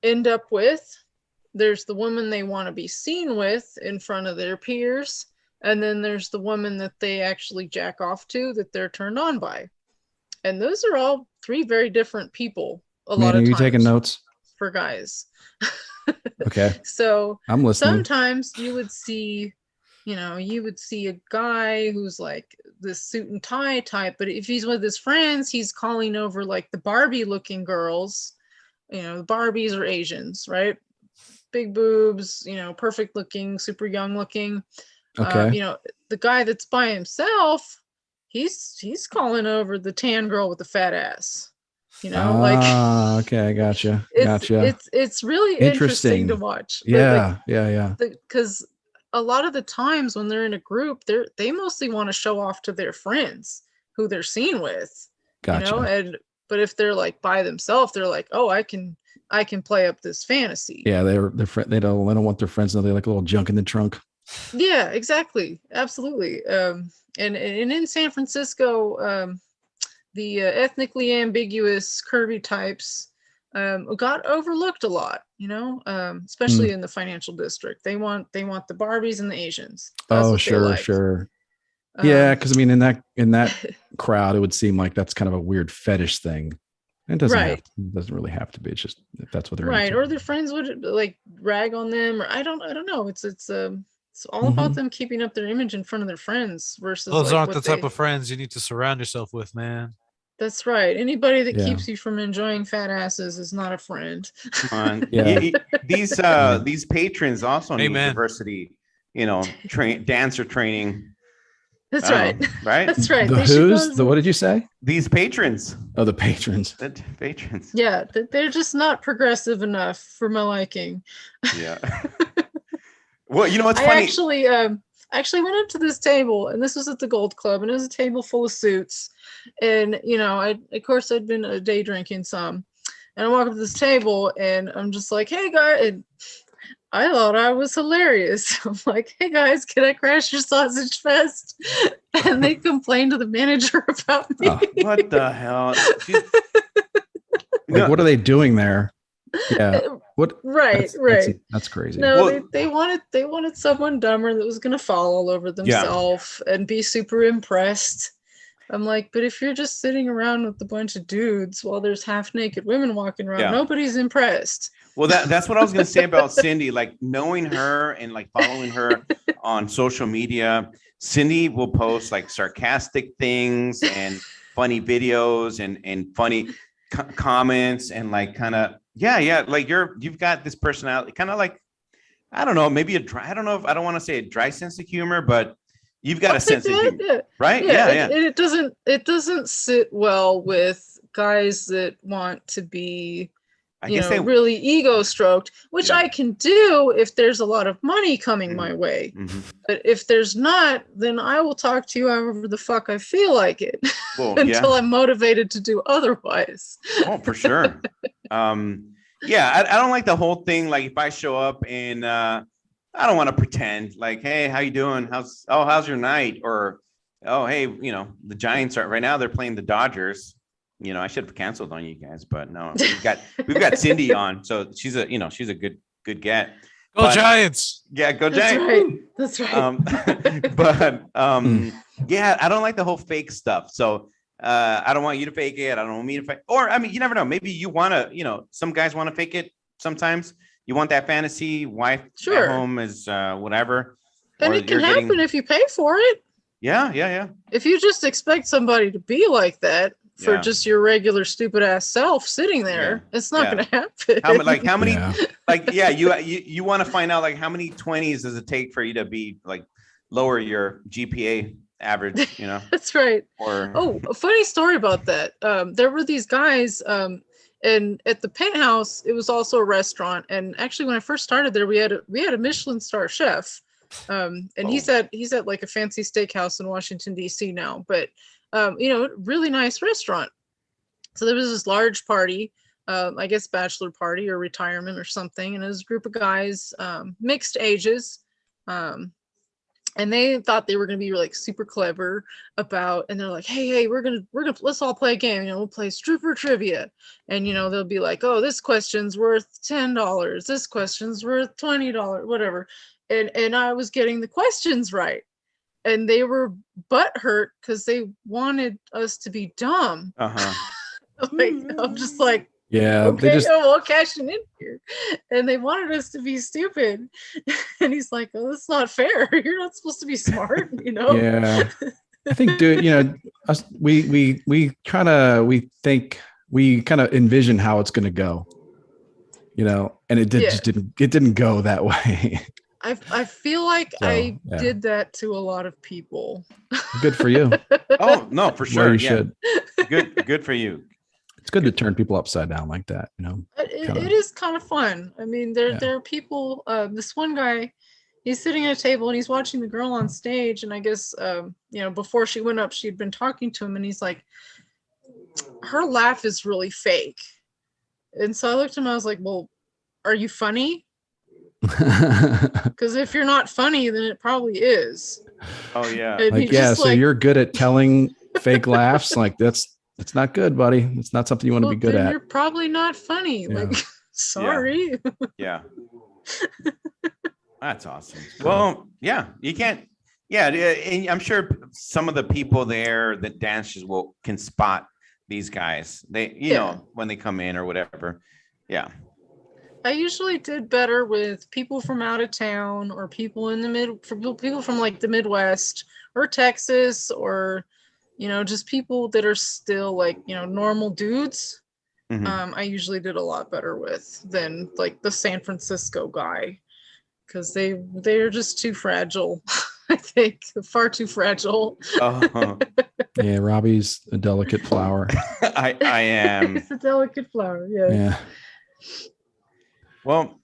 end up with. There's the woman they want to be seen with in front of their peers. And then there's the woman that they actually jack off to, that they're turned on by. And those are all 3 very different people. A lot of times. Are you taking notes? For guys. Okay. So I'm listening. Sometimes you would see a guy who's like this suit and tie type, but if he's with his friends, he's calling over like the Barbie looking girls. The Barbies are Asians, right? Big boobs, perfect looking, super young looking. Okay. The guy that's by himself, he's calling over the tan girl with the fat ass. Okay, I gotcha. It's really interesting to watch. Yeah. Because a lot of the times when they're in a group, they mostly want to show off to their friends who they're seen with. Gotcha. But if they're like by themselves, they're like, oh, I can play up this fantasy. Yeah, they don't want their friends to know they like a little junk in the trunk. Yeah, exactly, absolutely. And in San Francisco, the ethnically ambiguous curvy types got overlooked a lot. Especially in the financial district. They want the Barbies and the Asians. That's sure. Yeah, because I mean, in that crowd, it would seem like that's kind of a weird fetish thing. It doesn't really have to be. It's just if that's what they're into. Or their friends would like rag on them, or I don't know. It's all about them keeping up their image in front of their friends versus those aren't the type of friends you need to surround yourself with, man. That's right. Anybody that keeps you from enjoying fat asses is not a friend. Come on. These patrons also need diversity. Dancer training. That's right. Right? That's right. What did you say? These patrons. Oh, the patrons. The patrons. Yeah, they're just not progressive enough for my liking. Yeah. Well, what's funny? I actually went up to this table, and this was at the Gold Club, and it was a table full of suits. And, I'd been day drinking some. And I walk up to this table, and I'm just like, hey, guys. And I thought I was hilarious. I'm like, hey, guys, can I crash your sausage fest? And they complained to the manager about me. Oh, what the hell? What are they doing there? Yeah. What? Right. That's crazy. No, they wanted someone dumber that was going to fall all over themselves and be super impressed. I'm like, but if you're just sitting around with a bunch of dudes while there's half naked women walking around, nobody's impressed. Well, that's what I was going to say about Cindy. Like knowing her and like following her on social media, Cindy will post like sarcastic things and funny videos and funny comments and like kind of like you've got this personality, kind of like, I don't know, maybe I don't want to say a dry sense of humor, but you've got a sense of humor, right? Yeah. It doesn't sit well with guys that want to be, really ego stroked, which I can do if there's a lot of money coming my way. Mm-hmm. But if there's not, then I will talk to you however the fuck I feel like it until I'm motivated to do otherwise. Oh, for sure. I don't like the whole thing. Like if I show up and I don't want to pretend like, hey, how you doing? How's your night? Or, oh, hey, the Giants are right now. They're playing the Dodgers. I should have canceled on you guys, but no, we've got Cindy on, so she's a good get. Go Giants! Yeah, go Giants! That's right. I don't like the whole fake stuff. So I don't want you to fake it. I don't want me to fake. Or I mean, you never know. Maybe you want to. Some guys want to fake it. Sometimes you want that fantasy wife at home is whatever. And it can happen if you pay for it. Yeah. If you just expect somebody to be like that, for just your regular stupid ass self sitting there. It's not going to happen. How many you want to find out like how many 20s does it take for you to be like lower your GPA average, you know? That's right. Or a funny story about that. There were these guys and at the Penthouse, it was also a restaurant. And actually when I first started there, we had a Michelin star chef. And he's at like a fancy steakhouse in Washington, DC now, but really nice restaurant. So there was this large party, I guess bachelor party or retirement or something. And it was a group of guys, mixed ages. And they thought they were going to be like super clever and they're like, hey, we're going to, let's all play a game. We'll play stripper trivia. And, they'll be like, oh, this question's worth $10. This question's worth $20, whatever. And I was getting the questions right. And they were butthurt because they wanted us to be dumb. I'm just like, yeah, okay, we'll cash it in here. And they wanted us to be stupid. And he's like, oh, that's not fair. You're not supposed to be smart, Yeah. I think, dude, we kind of envision how it's going to go, and it didn't go that way. I feel like I did that to a lot of people. Good for you. Oh no, for sure. Well, you should. Good for you. It's good to turn people upside down like that, It is kind of fun. I mean, there are people. This one guy, he's sitting at a table and he's watching the girl on stage. And I guess before she went up, she'd been talking to him, and he's like, her laugh is really fake. And so I looked at him. I was like, well, are you funny? Because if you're not funny, then it probably is. Oh yeah. And so you're good at telling fake laughs. Like that's not good, buddy. It's not something you want to be good at. You're probably not funny. Yeah. Like, sorry. Yeah. That's awesome. Well, yeah, you can't. Yeah, and I'm sure some of the people there that dances can spot these guys. They, when they come in or whatever. Yeah. I usually did better with people from out of town or people people from like the Midwest or Texas or, just people that are still like, normal dudes. Mm-hmm. I usually did a lot better with than like the San Francisco guy because they're just too fragile. I think far too fragile. Yeah, Robbie's a delicate flower. I am. It's a delicate flower. Yeah. Well,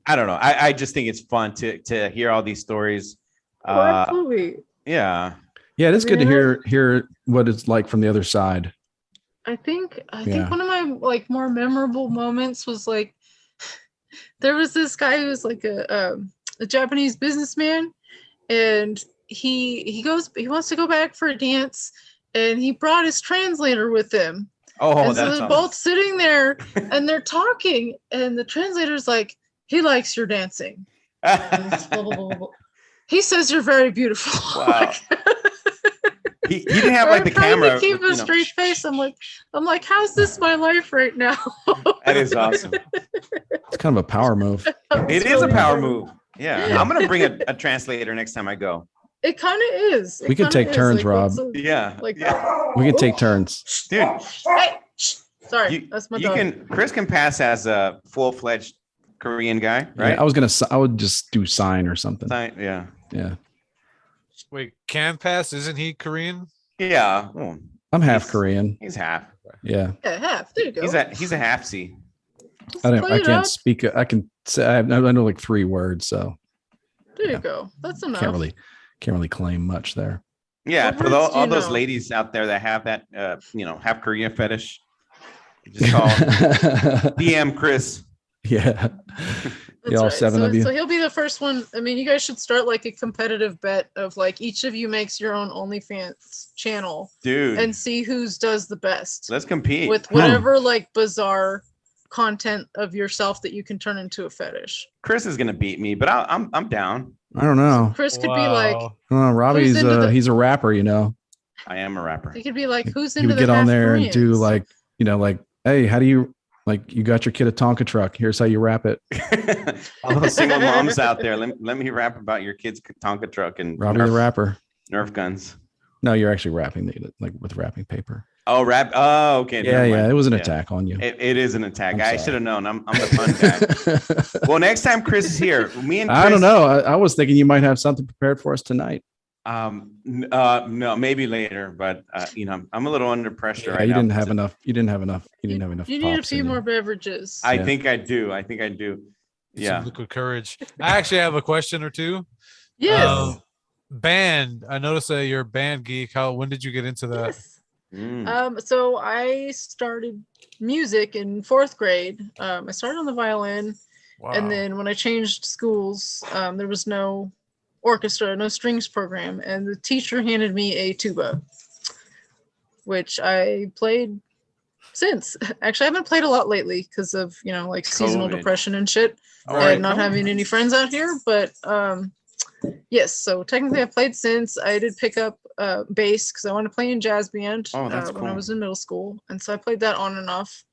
I don't know. I just think it's fun to hear all these stories. Absolutely. Yeah. Yeah, it is good to hear what it's like from the other side. I think one of my like more memorable moments was like there was this guy who was like a Japanese businessman, and he wants to go back for a dance, and he brought his translator with him. Oh, and so they're both sitting there and they're talking, and the translator's like, he likes your dancing. Blah, blah, blah, blah. He says you're very beautiful. Wow. he didn't have like the camera. To keep a straight face. I'm like, how's this my life right now? That is awesome. It's kind of a power move. It is a power move. Yeah. I'm gonna bring a translator next time I go. It kind of is. We could take turns, like, Rob. We could take turns. Dude. Hey, sorry, that's my dog. Chris can pass as a full-fledged Korean guy, right? Yeah, I would just do sign or something. Sign, yeah. Yeah. Wait, can pass? Isn't he Korean? Yeah. Well, I'm half Korean. He's half. Yeah. Yeah, half. There you go. He's a half-C. I can't speak. I can say I know like 3 words, so. There you go. That's enough. Can't really claim much there. Yeah, for all those ladies out there that have that half Korean fetish, just call DM Chris. Yeah. All 7 of you. So he'll be the first one. I mean, you guys should start like a competitive bet of like each of you makes your own OnlyFans channel, dude, and see who's does the best. Let's compete with whatever like bizarre content of yourself that you can turn into a fetish. Chris is gonna beat me, but I'm down. I don't know. Chris could be like, Robbie's he's a rapper, I am a rapper. He could be like, who's into the get on there Koreans? And do like, hey, how do you like? You got your kid a Tonka truck. Here's how you wrap it. All those single moms out there, let me rap about your kid's Tonka truck and Robbie the rapper. Nerf guns. No, you're actually rapping like with wrapping paper. Oh, rap. Oh, okay. Yeah. It was an attack on you. It is an attack. I should have known. I'm the fun guy. Well, next time Chris is here, me and Chris, I don't know. I was thinking you might have something prepared for us tonight. No, maybe later, but I'm a little under pressure right you now. didn't have enough. You didn't have enough. You didn't have enough. You need a few more beverages. I think I do. Yeah. Some liquid courage. I actually have a question or two. Yes. Band. I noticed that you're a band geek. When did you get into that? Yes. So I started music in 4th grade. I started on the violin, and then when I changed schools, there was no orchestra, no strings program, and the teacher handed me a tuba, which I played since. Actually, I haven't played a lot lately because of like seasonal depression and shit, and not having any friends out here. But yes, so technically I played since. I did pick up bass because I wanted to play in jazz band cool. when I was in middle school, and so I played that on and off.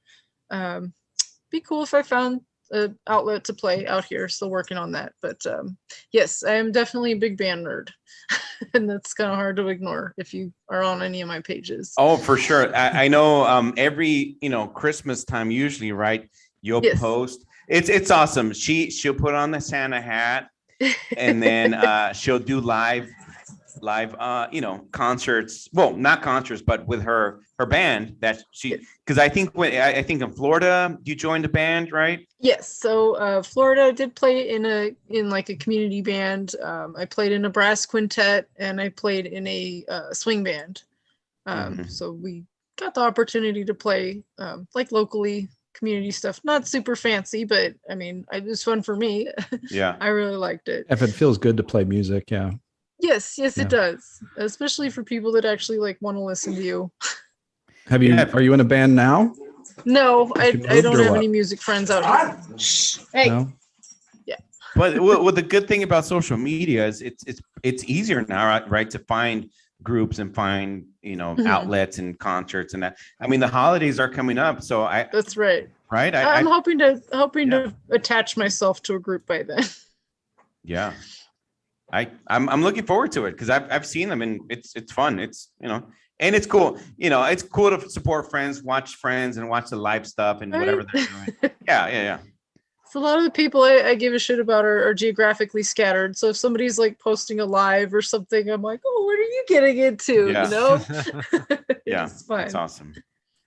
Be cool if I found an outlet to play out here. Still working on that, but yes, I am definitely a big band nerd, and that's kind of hard to ignore if you are on any of my pages. Oh, for sure. I know every Christmas time usually, right? You'll post. It's awesome. She'll put on the Santa hat, and then she'll do live concerts. Well, not concerts, but with her band that because I think in Florida you joined a band, right? Yes. So Florida, I did play in like a community band. I played in a brass quintet, and I played in a swing band. So we got the opportunity to play like locally, community stuff, not super fancy, but I mean, it was fun for me. Yeah. I really liked it. If it feels good to play music, yeah. Yes, it does. Especially for people that actually like want to listen to you. Are you in a band now? No, I don't have any music friends out here. Hey. No? Yeah. But the good thing about social media is it's easier now, right, to find groups and find outlets and concerts and that. I mean, the holidays are coming up, so that's right. Right. I'm hoping to attach myself to a group by then. Yeah. I'm looking forward to it because I've seen them and it's fun. It's and it's cool. It's cool to support friends, watch friends, and watch the live stuff and whatever they're doing. Yeah. So a lot of the people I give a shit about are geographically scattered. So if somebody's like posting a live or something, I'm like, oh, what are you getting into? Yeah. It's fine. That's awesome.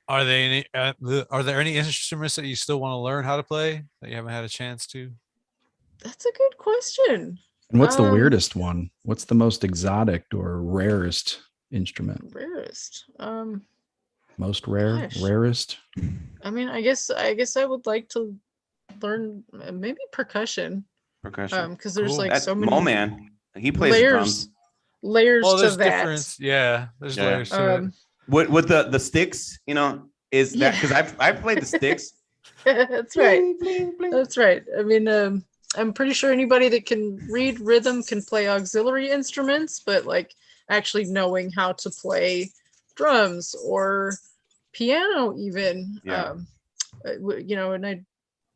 Are there any instruments that you still want to learn how to play that you haven't had a chance to? That's a good question. And what's the weirdest one? What's the most exotic or rarest instrument? Rarest. Most rare, rarest. I mean, I guess I would like to learn maybe percussion. Because there's like so many. Man, he plays layers to that. Yeah, there's layers to it. With the sticks, is that because I've played the sticks. That's right. That's right. I mean, I'm pretty sure anybody that can read rhythm can play auxiliary instruments, but like actually knowing how to play drums or piano even, and I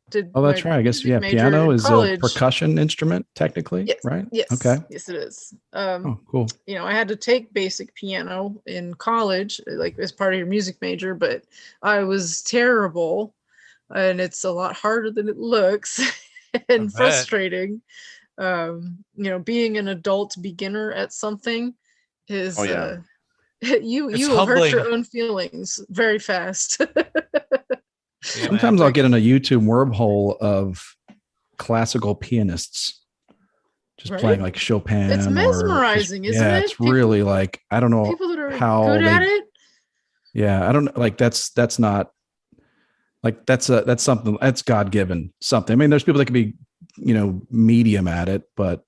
did. Oh, that's right. I guess, piano is a percussion instrument technically, yes, right? Yes. Okay. Yes, it is. Cool. I had to take basic piano in college, like as part of your music major, but I was terrible and it's a lot harder than it looks. And frustrating. Being an adult beginner at something is you will hurt your own feelings very fast. Sometimes I'll get in a YouTube wormhole of classical pianists just playing like Chopin. It's mesmerizing, isn't it? Yeah, it's really like, I don't know people that are how good at it. Yeah, I don't like that's not like that's something that's God-given something. I mean, there's people that can be, medium at it, but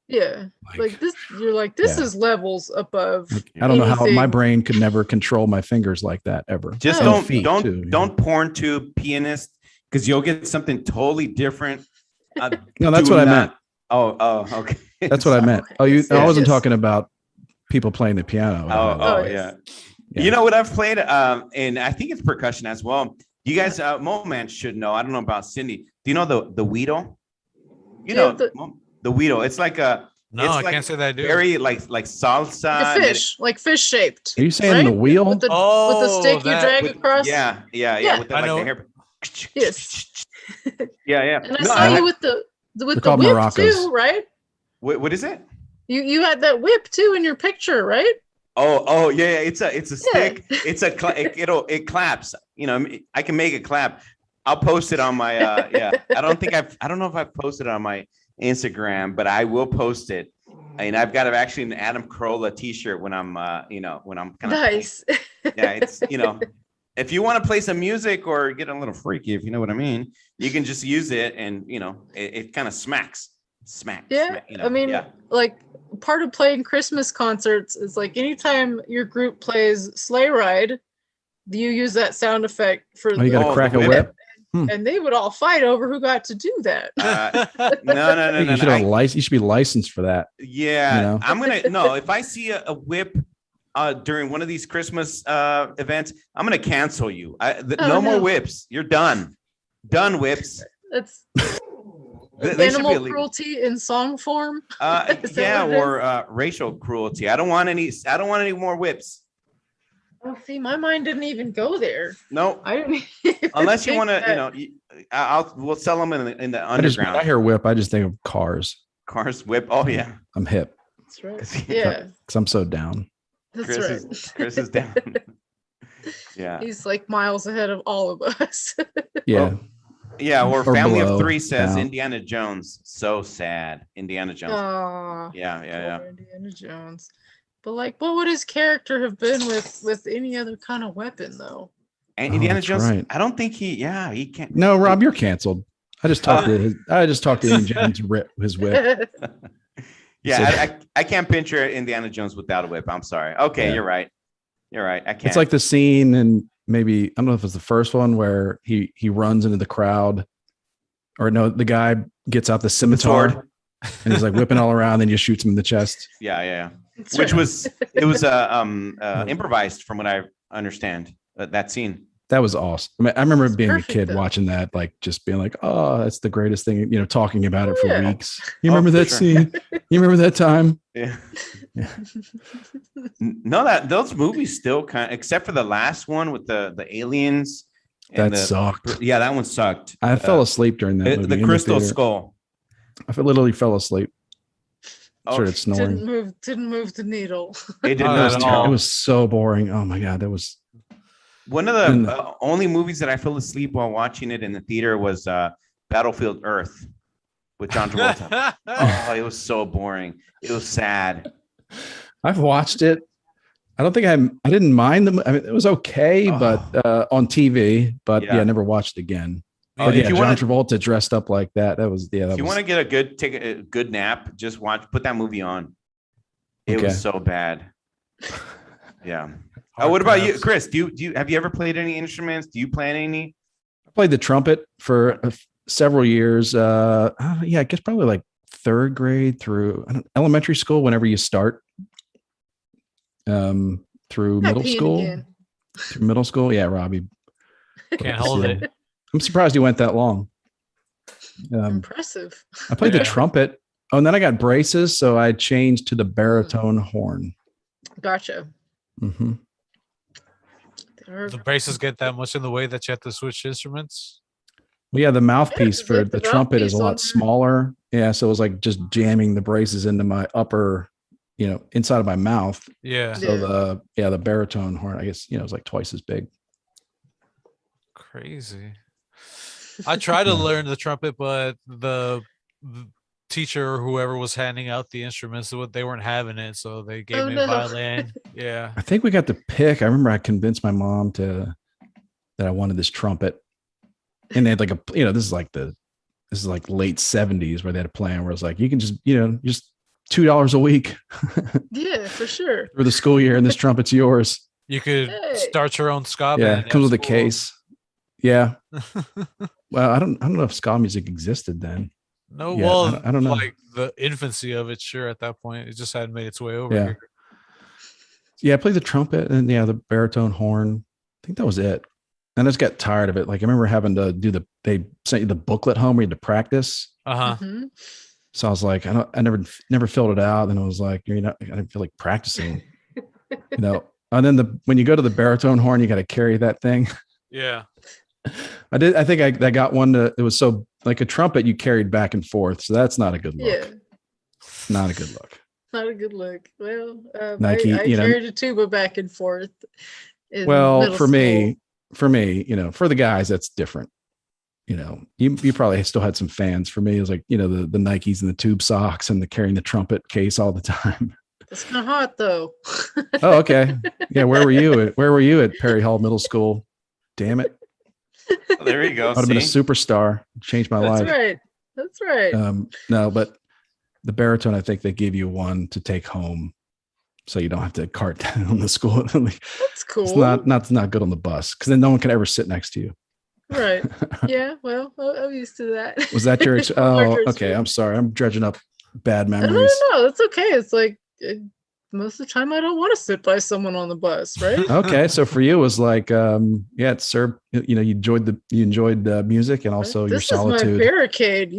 like this, you're like, this is levels above. Like, I don't know how my brain could never control my fingers like that ever. Just don't porn to pianist because you'll get something totally different. No, that's what I meant. Oh, okay. That's what I meant. Oh, I wasn't talking about people playing the piano. Yeah. You know what I've played? And I think it's percussion as well. You guys, Mo-Man should know. I don't know about Cindy. Do you know the Weedle? The Weedle. It's like No, I can't say that I do. Very like salsa. Like a fish, like fish shaped. Are you saying the wheel? With the stick you drag across? Yeah. With the, I know. the hair. Yes. Yeah. And I saw you with the whip maracas. too, right? What is it? You had that whip too in your picture, right? Oh yeah. It's a stick. It claps. You know, I can make it clap. I'll post it on my I don't know if I've posted it on my Instagram, but I will post it. And I've got actually an Adam Carolla t-shirt when I'm when I'm kind of nice. Yeah, it's if you want to play some music or get a little freaky, if you know what I mean, you can just use it and it kind of smacks. Yeah. I mean, like part of playing Christmas concerts is like anytime your group plays Sleigh Ride, you use that sound effect for you got to crack a whip. And they would all fight over who got to do that. No. You should be licensed for that. Yeah, I'm gonna if I see a whip during one of these Christmas events, I'm gonna cancel you. No more whips. You're done. Done whips. That's they animal cruelty in song form. Or racial cruelty. I don't want any more whips. Oh, see, my mind didn't even go there. No, I didn't. Unless you want to, we'll sell them in the underground. I hear whip, I just think of cars. Cars, whip. Oh yeah, I'm hip. That's right. Yeah, because I'm so down. That's right. Chris is down. Yeah, he's like miles ahead of all of us. Yeah. Or Family of Three says down. Indiana Jones. So sad. Indiana Jones. Oh, yeah. Indiana Jones. But like, what would his character have been with any other kind of weapon, though? And Indiana Jones, right. I don't think he can't. No, Rob, you're canceled. I just talked to Indiana Jones his whip. Yeah, I can't picture Indiana Jones without a whip. I'm sorry. Okay, You're right. I can't. It's like the scene, and maybe I don't know if it's the first one where he runs into the crowd, or no, the guy gets out the scimitar and he's like whipping all around, and you shoots him in the chest. Yeah. Which was improvised from what I understand. That scene. That was awesome. I mean, I remember being perfect, a kid though. watching that, like just being like, "Oh, that's the greatest thing!" Talking about it for weeks. You remember that scene? You remember that time? Yeah. No, those movies still kind of, except for the last one with the aliens. That sucked. Yeah, that one sucked. I fell asleep during that movie. The Crystal Skull. I literally fell asleep. Started snoring. Didn't move the needle. It did not at all. It was so boring. Oh my god, that was one of the only movies that I fell asleep while watching it in the theater was Battlefield Earth with John Travolta. Oh, it was so boring. It was sad. I've watched it. I don't think I didn't mind them. I mean, it was okay, but on TV. But I never watched it again. But John Travolta dressed up like that. That was If you want to get take a good nap, just put that movie on. It was so bad. Yeah. What about you, Chris? Do you have you ever played any instruments? Do you play any? I played the trumpet for several years. I guess probably like third grade through elementary school. Whenever you start, through middle school. Through middle school, Robbie can't hold it. I'm surprised you went that long. Impressive. I played the trumpet. Oh, and then I got braces, so I changed to the baritone horn. Gotcha. Mm-hmm. The braces get that much in the way that you have to switch instruments? Well, the mouthpiece for the trumpet is a lot smaller. Yeah, so it was like just jamming the braces into my upper, inside of my mouth. Yeah. So the baritone horn, I guess, it was like twice as big. Crazy. I tried to learn the trumpet, but the teacher or whoever was handing out the instruments, they weren't having it, so they gave me a violin. Yeah, I think we got to pick. I remember I convinced my mom that I wanted this trumpet, and they had like this is like late 70s where they had a plan where it's like you can just just $2 a week. Yeah, for sure. For the school year, and this trumpet's yours. You could start your own ska band. Yeah, it comes with a case. Yeah. Well, I don't know if ska music existed then. No, yeah, well, I don't know. Like the infancy of it, sure, at that point. It just hadn't made its way over here. Yeah, I played the trumpet and the baritone horn. I think that was it. And I just got tired of it. Like I remember having to they sent you the booklet home where you had to practice. Uh-huh. Mm-hmm. So I was like, I never filled it out. And I was like, I didn't feel like practicing, And then when you go to the baritone horn, you got to carry that thing. Yeah. I think I got one it was so like a trumpet you carried back and forth. So that's not a good look. Yeah. Not a good look. Not a good look. Well, Nike, I carried a tuba back and forth. Well, for me, for the guys, that's different. You probably still had some fans. For me, it was like, the Nikes and the tube socks and the carrying the trumpet case all the time. It's kind of hot though. Oh, okay. Yeah. Where were you at Perry Hall Middle School? Damn it. Well, there you go. I'd have been a superstar. Changed my life. That's right. No, but the baritone, I think they give you one to take home, so you don't have to cart down the school. That's cool. It's not good on the bus because then no one can ever sit next to you. Right. Yeah. Well, I'm used to that. Was that your? Oh, okay. I'm sorry. I'm dredging up bad memories. No, that's okay. It's like most of the time I don't want to sit by someone on the bus, right? Okay, so for you it was like, it served. You enjoyed the music and also your solitude. This is my barricade.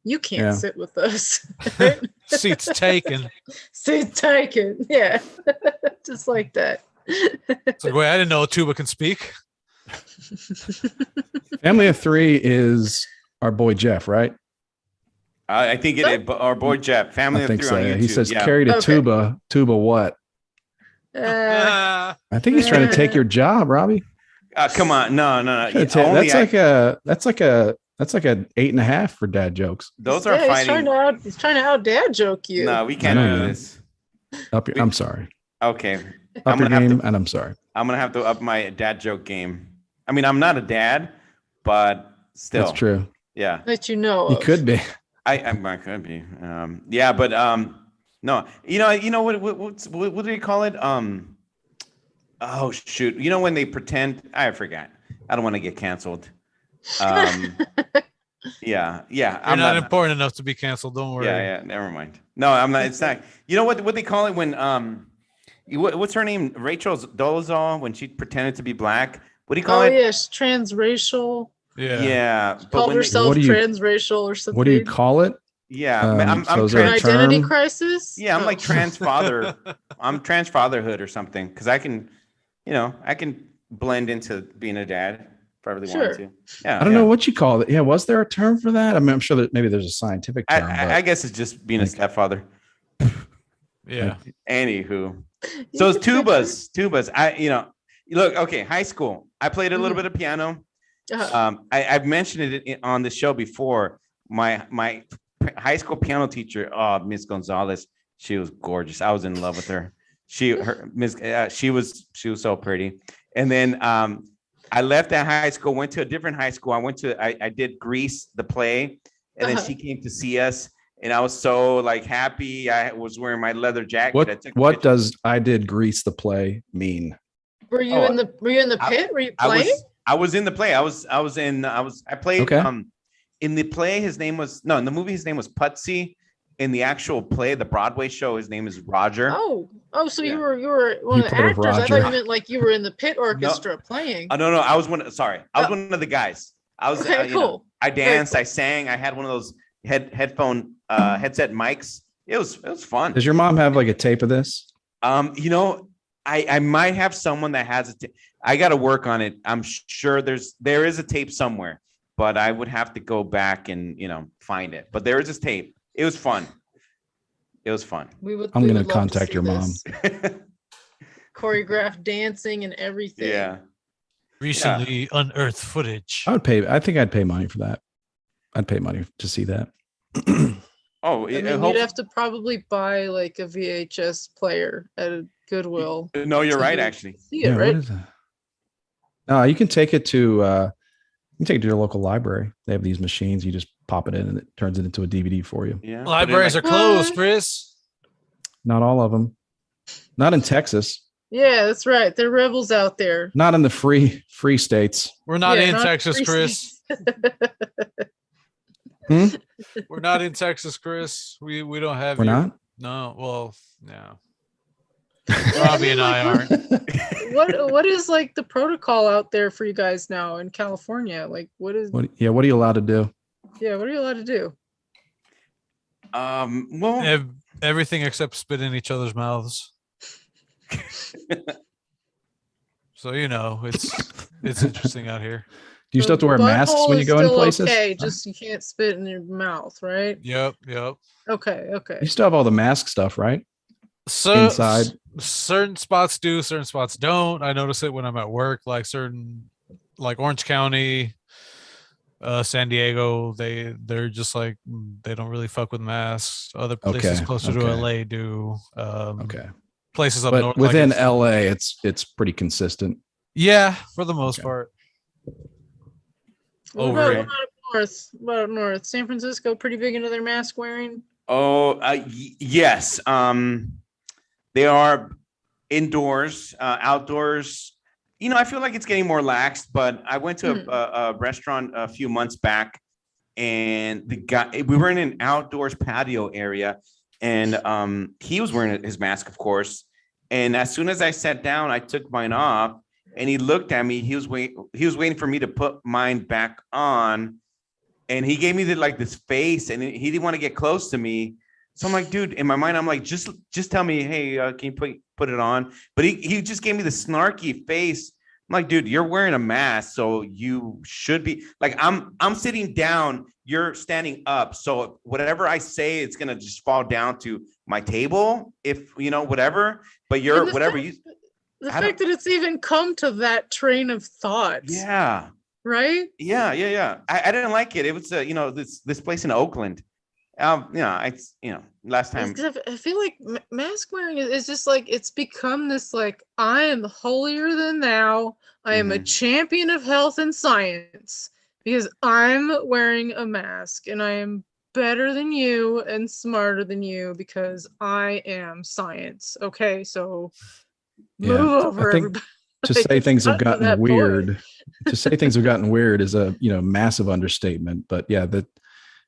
You can't sit with us. Right? Seats taken. Seats taken. Yeah, just like that. It's like, wait, I didn't know a tuba can speak. Family of Three is our boy Jeff, right? I think our boy Jeff. Family of Three on YouTube. He says carried a tuba. Tuba what? I think he's trying to take your job, Robbie. Come on, no. That's like a 8.5 for dad jokes. Those are fighting. He's trying to out dad joke you. No, we can't do this. I'm sorry. Okay. Up your game, and I'm sorry. I'm gonna have to up my dad joke game. I mean, I'm not a dad, but still. That's true. Yeah. That you could be. I could be. Yeah, but no. You know what do you call it? Oh shoot. When they pretend, I forgot. I don't want to get canceled. Yeah. You're not important enough to be canceled. Don't worry. Yeah. Never mind. No, I'm not. It's not. You know what they call it when what's her name? Rachel Dolezal, when she pretended to be black. What do you call it? Oh yes, transracial. Yeah. Called herself transracial or something. What do you call it? Yeah, I'm identity crisis. Yeah, I'm like trans father. I'm trans fatherhood or something because I can blend into being a dad if I really wanted to. Yeah, I don't know what you call it. Yeah, was there a term for that? I mean, I'm sure that maybe there's a scientific term. I guess it's just being a stepfather. Yeah. Anywho, so it's tubas. Look, okay, high school. I played a little bit of piano. I've mentioned it on the show before. My high school piano teacher, Miss Gonzalez, she was gorgeous. I was in love with her. She was so pretty. And then I left that high school, went to a different high school. I did Grease, the play, and then she came to see us. And I was so like happy. I was wearing my leather jacket. What does I did Grease the play mean? Were you in the pit? Were you playing? I was in the play. I played in the play. In the movie his name was Putsy. In the actual play, the Broadway show, his name is Roger. So you were one of the actors. I thought you meant like you were in the pit orchestra playing. No, I was one of the guys. I was cool. I danced, cool. I sang, I had one of those headset mics. It was fun. Does your mom have like a tape of this? I might have someone that has it. I got to work on it. I'm sure there is a tape somewhere, but I would have to go back and find it. But there is this tape. It was fun. I'm going to contact your mom. Choreographed dancing and everything. Yeah. Recently unearthed footage. I think I'd pay money for that. I'd pay money to see that. You'd have to probably buy like a VHS player at a Goodwill. No, you're right. Actually, see it, right? No, you can take it to your local library. They have these machines. You just pop it in, and it turns it into a DVD for you. Yeah, libraries are closed, Chris. Not all of them. Not in Texas. Yeah, that's right. They're rebels out there. Not in the free states. We're not in Texas, Chris. We're not in Texas, Chris. We don't have. We're not. No. Well, no. Robbie and I aren't. What is like the protocol out there for you guys now in California? Like, what are you allowed to do? Yeah, what are you allowed to do? Well, everything except spit in each other's mouths. So it's interesting out here. Do you still have to wear masks when you go in places? Okay, just you can't spit in your mouth, right? Yep. Okay. You still have all the mask stuff, right? So inside, certain spots do, certain spots don't. I notice it when I'm at work, like Orange County, San Diego, they're just like they don't really fuck with masks. Other places closer to LA do. Places up north, within LA, it's pretty consistent. Yeah, for the most part. What about north? What about north? San Francisco pretty big into their mask wearing. Oh, yes. They are indoors, outdoors. I feel like it's getting more lax, but I went to a restaurant a few months back, and we were in an outdoors patio area, and he was wearing his mask, of course. And as soon as I sat down, I took mine off, and he looked at me. He was waiting for me to put mine back on, and he gave me this face, and he didn't want to get close to me. So I'm like, dude, in my mind, I'm like, just tell me, hey, can you put it on? But he just gave me the snarky face. I'm like, dude, you're wearing a mask, so you should be like, I'm sitting down, you're standing up. So whatever I say, it's gonna just fall down to my table, if whatever. But you're whatever you. The fact that it's even come to that train of thought. Yeah. Right. Yeah. I didn't like it. It was this place in Oakland. Last time. I feel like mask wearing is just like, it's become this like, I am holier than thou. I am a champion of health and science because I'm wearing a mask, and I am better than you and smarter than you because I am science. Okay, so move over, everybody. To say things have gotten weird. To say things have gotten weird is a massive understatement. But yeah, that.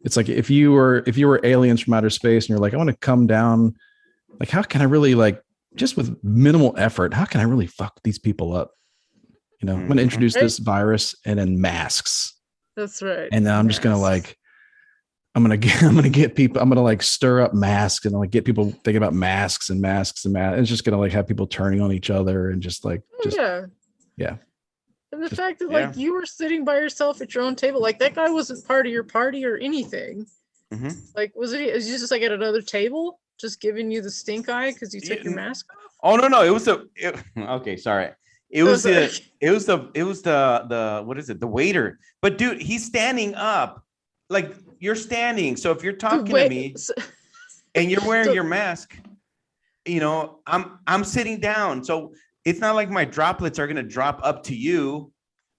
It's like if you were aliens from outer space and you're like, I want to come down, like, how can I really, like, just with minimal effort, how can I really fuck these people up? I'm going to introduce this virus and then masks. That's right. And then I'm just going to I'm going to get people, I'm going to like stir up masks and like get people thinking about masks and masks and masks. It's just going to like have people turning on each other and just like, yeah. And the fact that like you were sitting by yourself at your own table, like that guy wasn't part of your party or anything. Like, was he just like at another table, just giving you the stink eye because you took your mask off? Oh no, it was okay. Sorry, it was the what is it? The waiter. But dude, he's standing up, like you're standing. So if you're talking to me and you're wearing your mask, I'm sitting down. So it's not like my droplets are gonna drop up to you.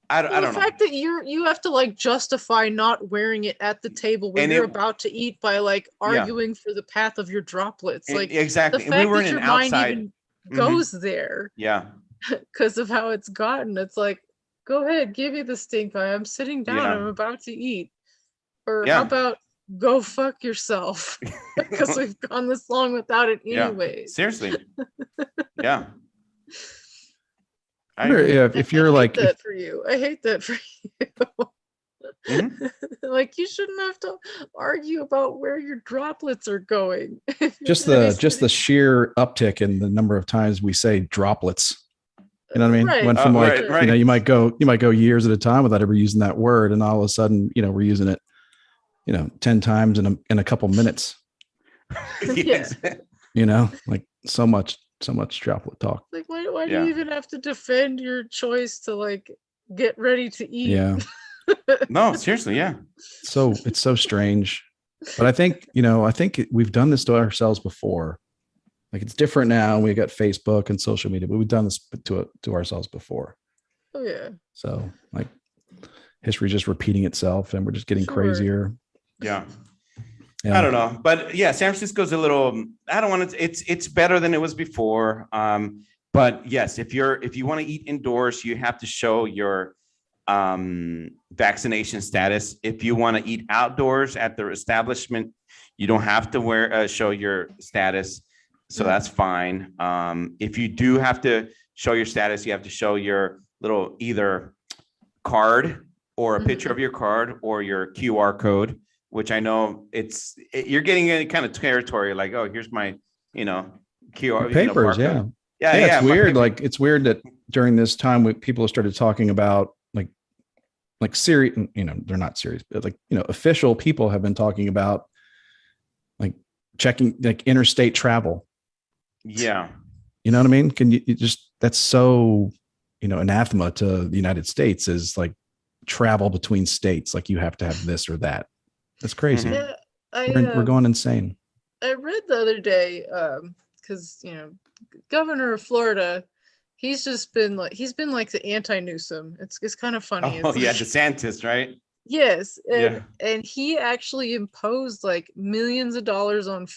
I don't know. The fact that you have to like justify not wearing it at the table when you're about to eat by like arguing for the path of your droplets. Like exactly. The fact that your mind even goes there. Yeah. Because of how it's gotten. It's like, go ahead, give me the stink eye. I'm sitting down. I'm about to eat. Or how about go fuck yourself? Because we've gone this long without it anyways. Yeah. Seriously. Yeah. I wonder if you're like that for you. I hate that for you. Like you shouldn't have to argue about where your droplets are going. Just the sheer uptick in the number of times we say droplets. You know what I mean? Right. Went from you might go years at a time without ever using that word, and all of a sudden, we're using it, 10 times in a couple minutes. Like so much droplet talk. Like why do you even have to defend your choice to like get ready to eat? Yeah. No, seriously, yeah. So it's so strange. But I think we've done this to ourselves before. Like it's different now. We got Facebook and social media, but we've done this to ourselves before. Oh yeah. So like history just repeating itself, and we're just getting crazier. Yeah. I don't know, but yeah, San Francisco's a little. I don't want to. It's better than it was before. But yes, if you want to eat indoors, you have to show your vaccination status. If you want to eat outdoors at the establishment, you don't have to show your status, so that's fine. If you do have to show your status, you have to show your little either card or a picture of your card or your QR code. which I know you're getting in kind of territory like, oh, here's my, QR papers. barcode. Yeah. It's weird. Like, it's weird that during this time when people started talking about like serious, they're not serious, but like, official people have been talking about like checking like interstate travel. Yeah. You know what I mean? Can you just, that's so, anathema to the United States is like travel between states. Like you have to have this or that. That's crazy. Yeah, We're going insane. I read the other day, because, Governor of Florida, he's been like the anti-Newsom. It's kind of funny. Oh, it's yeah. like, DeSantis, right? yes. And he actually imposed like millions of dollars of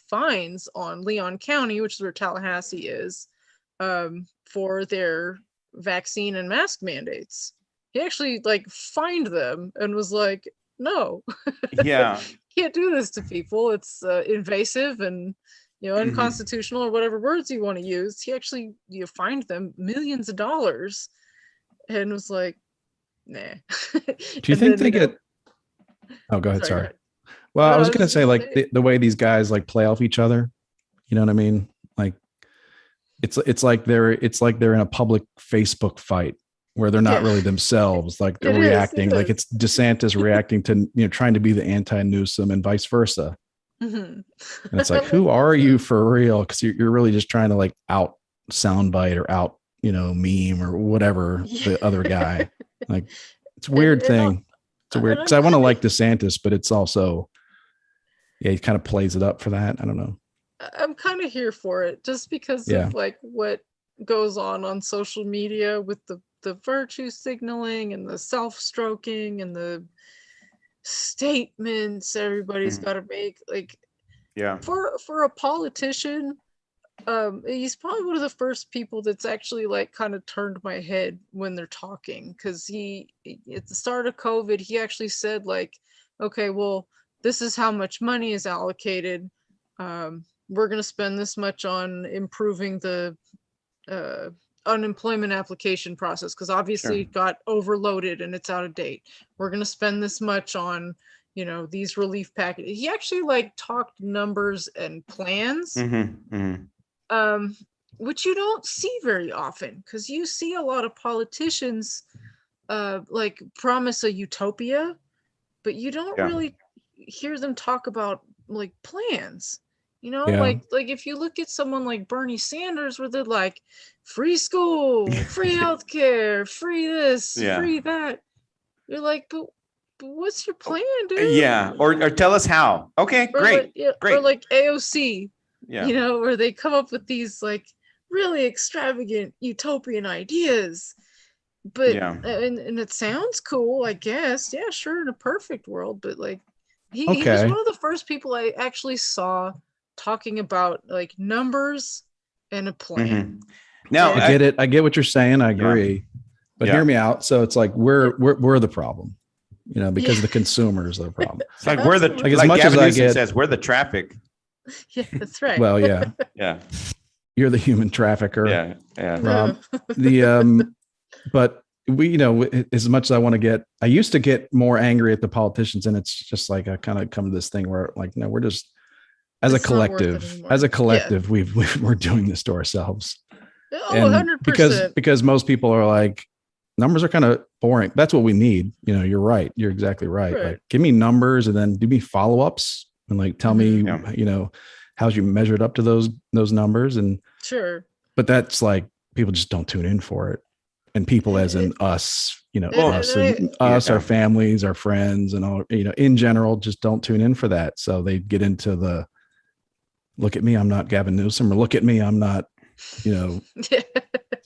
fines on Leon County, which is where Tallahassee is, for their vaccine and mask mandates. He actually like fined them and was like, no, Yeah. can't do this to people. It's invasive and unconstitutional or whatever words you want to use. He actually fined them millions of dollars and was like, nah. Do you think they get? Oh, go ahead. Sorry. Go ahead. Well, I was going to say like the way these guys like play off each other. You know what I mean? Like it's like they're in a public Facebook fight where they're not really themselves. Like they're reacting. Like it's DeSantis reacting to trying to be the anti-Newsom and vice versa. Mm-hmm. And it's like, who are you for real? Because you're really just trying to like out soundbite or out meme or whatever the other guy. Like it's a weird thing. It's a weird because I want to like DeSantis, but it's also he kind of plays it up for that. I don't know. I'm kind of here for it just because of like what goes on social media with the virtue signaling and the self-stroking and the statements everybody's got to make. Like, for a politician, he's probably one of the first people that's actually like kind of turned my head when they're talking, because he at the start of COVID he actually said like, okay, well, this is how much money is allocated. We're going to spend this much on improving the unemployment application process because obviously it got overloaded and it's out of date. We're going to spend this much on these relief packages. He actually like talked numbers and plans, which you don't see very often, because you see a lot of politicians like promise a utopia, but you don't really hear them talk about like plans. Like if you look at someone like Bernie Sanders, where they're like, free school, free healthcare, free this, free that. You're like, but what's your plan, dude? Yeah, or tell us how. Okay, great, great. Or like AOC, where they come up with these like really extravagant utopian ideas, but and it sounds cool, I guess. Yeah, sure, in a perfect world, but like he was one of the first people I actually saw talking about like numbers and a plan. Now I get it. I get what you're saying. I agree, but hear me out. So it's like we're the problem, because the consumers are the problem. It's like we're the like as much Gavin as Newsom says, we're the traffic. Yeah, that's right. Well, yeah. You're the human trafficker. Yeah. But we, as much as I used to get more angry at the politicians, and it's just like I kind of come to this thing where like, no, we're just as a collective, we're doing this to ourselves. Oh, 100%. Because most people are like, numbers are kind of boring. That's what we need. You're right. You're exactly right. Like, give me numbers and then do me follow-ups and like tell me, how's you measured up to those numbers. And but that's like people just don't tune in for it. And people as in us, our families, our friends, and all, in general, just don't tune in for that. So they get into the look at me, I'm not Gavin Newsom, or look at me, I'm not, Ron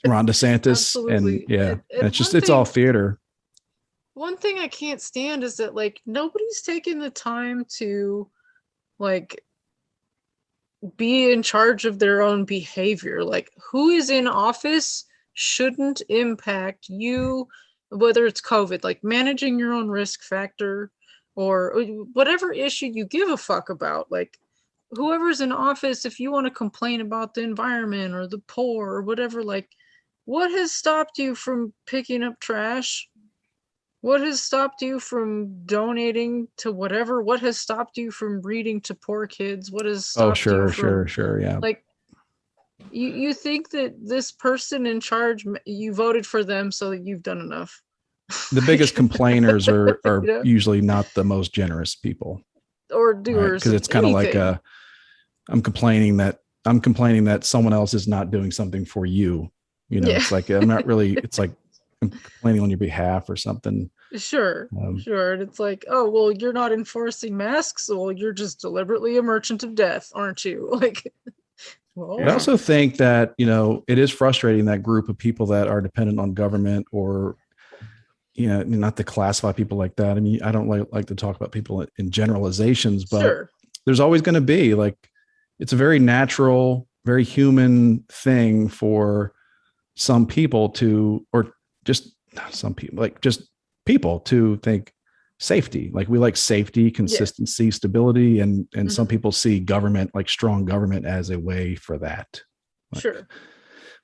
DeSantis. Absolutely. And it's all theater. One thing I can't stand is that like nobody's taking the time to like be in charge of their own behavior. Like who is in office shouldn't impact you, whether it's COVID, like managing your own risk factor or whatever issue you give a fuck about. Like whoever's in office, if you want to complain about the environment or the poor or whatever, like what has stopped you from picking up trash What has stopped you from donating to whatever? What has stopped you from reading to poor kids? What has stopped you from, sure. Yeah. Like, you think that this person in charge, you voted for them, so that you've done enough. The biggest complainers are You know? usually not the most generous people. Or doers. Because it's kind of like I'm complaining that someone else is not doing something for you. You know, It's like, I'm not really, it's like I'm complaining on your behalf or something. Sure. And it's like, oh, well, you're not enforcing masks. Well, you're just deliberately a merchant of death, aren't you? Like, well, I also think that, it is frustrating, that group of people that are dependent on government, or, not to classify people like that. I mean, I don't like to talk about people in generalizations, but there's always going to be, like, it's a very natural, very human thing for some people to, or just some people, like just people to think safety. Like, we like safety, consistency, stability. And some people see government, like strong government, as a way for that. Like,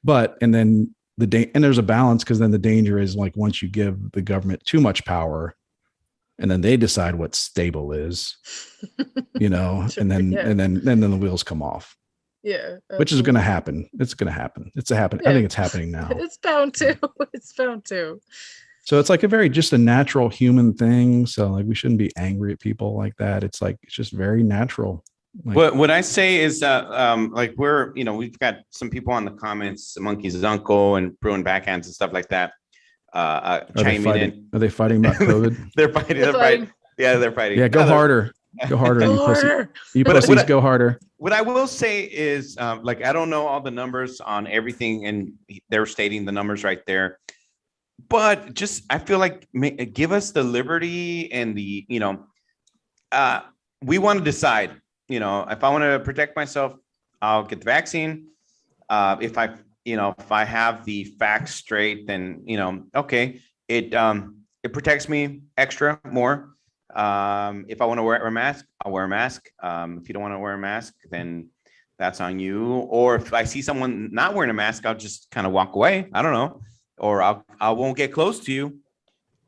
but, and then and there's a balance, because then the danger is, like, once you give the government too much power, and then they decide what stable is, and then the wheels come off. Yeah. Absolutely. Which is going to happen. It's going to happen. I think it's happening now. It's bound to. So it's like just a natural human thing. So, like, we shouldn't be angry at people like that. It's like, it's just very natural. Like, what I say is like, we've got some people on the comments, Monkey's uncle and brewing backhands and stuff like that. Chiming in. Are they fighting about COVID? They're fighting. Yeah, they're fighting. Yeah, go harder. Go harder. You pussies, go harder. What I will say is, like, I don't know all the numbers on everything, and they're stating the numbers right there. But just, I feel like, give us the liberty and the, we want to decide. If I want to protect myself, I'll get the vaccine. If I have the facts straight, then, okay, it protects me more. If I want to wear a mask, I'll wear a mask. If you don't want to wear a mask, then that's on you. Or if I see someone not wearing a mask, I'll just kind of walk away. I don't know. Or I won't get close to you.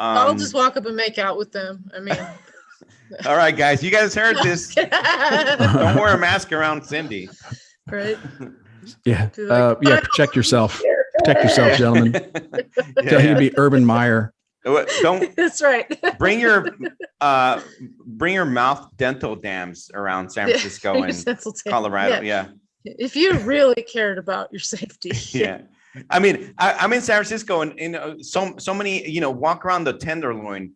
I'll just walk up and make out with them. I mean. All right, guys, you guys heard this. Don't wear a mask around Cindy. Right. Yeah. Protect yourself. Protect yourself, gentlemen. Tell you to be Urban Meyer. Don't. That's right. Bring your mouth dental dams around San Francisco and Colorado. Yeah. If you really cared about your safety. Yeah. I mean, I'm in San Francisco, and so many, walk around the Tenderloin.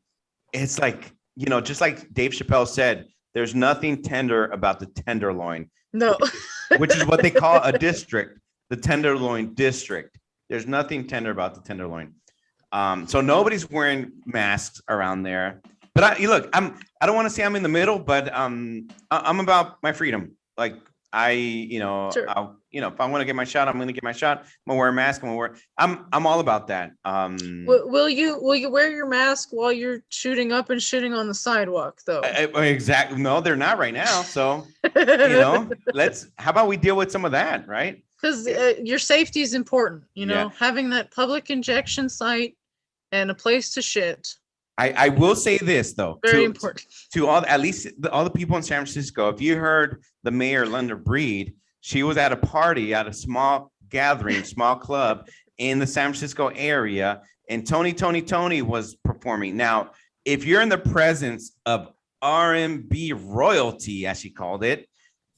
It's like, just like Dave Chappelle said, there's nothing tender about the Tenderloin. No. which is what they call a district, the Tenderloin district. There's nothing tender about the Tenderloin. So nobody's wearing masks around there. But I don't want to say I'm in the middle, but I'm about my freedom. Like, sure. If I want to get my shot, I'm going to get my shot. I'm going to wear a mask. I'm all about that. Will you wear your mask while you're shooting up and shitting on the sidewalk, though? Exactly. No, they're not right now. So, how about we deal with some of that, right? Because your safety is important, having that public injection site and a place to shit. I will say this, though. Very important. To all the people in San Francisco, if you heard the mayor, Linda Breed, she was at a party at a small gathering, small club in the San Francisco area, and Tony was performing. Now, if you're in the presence of R&B royalty, as she called it,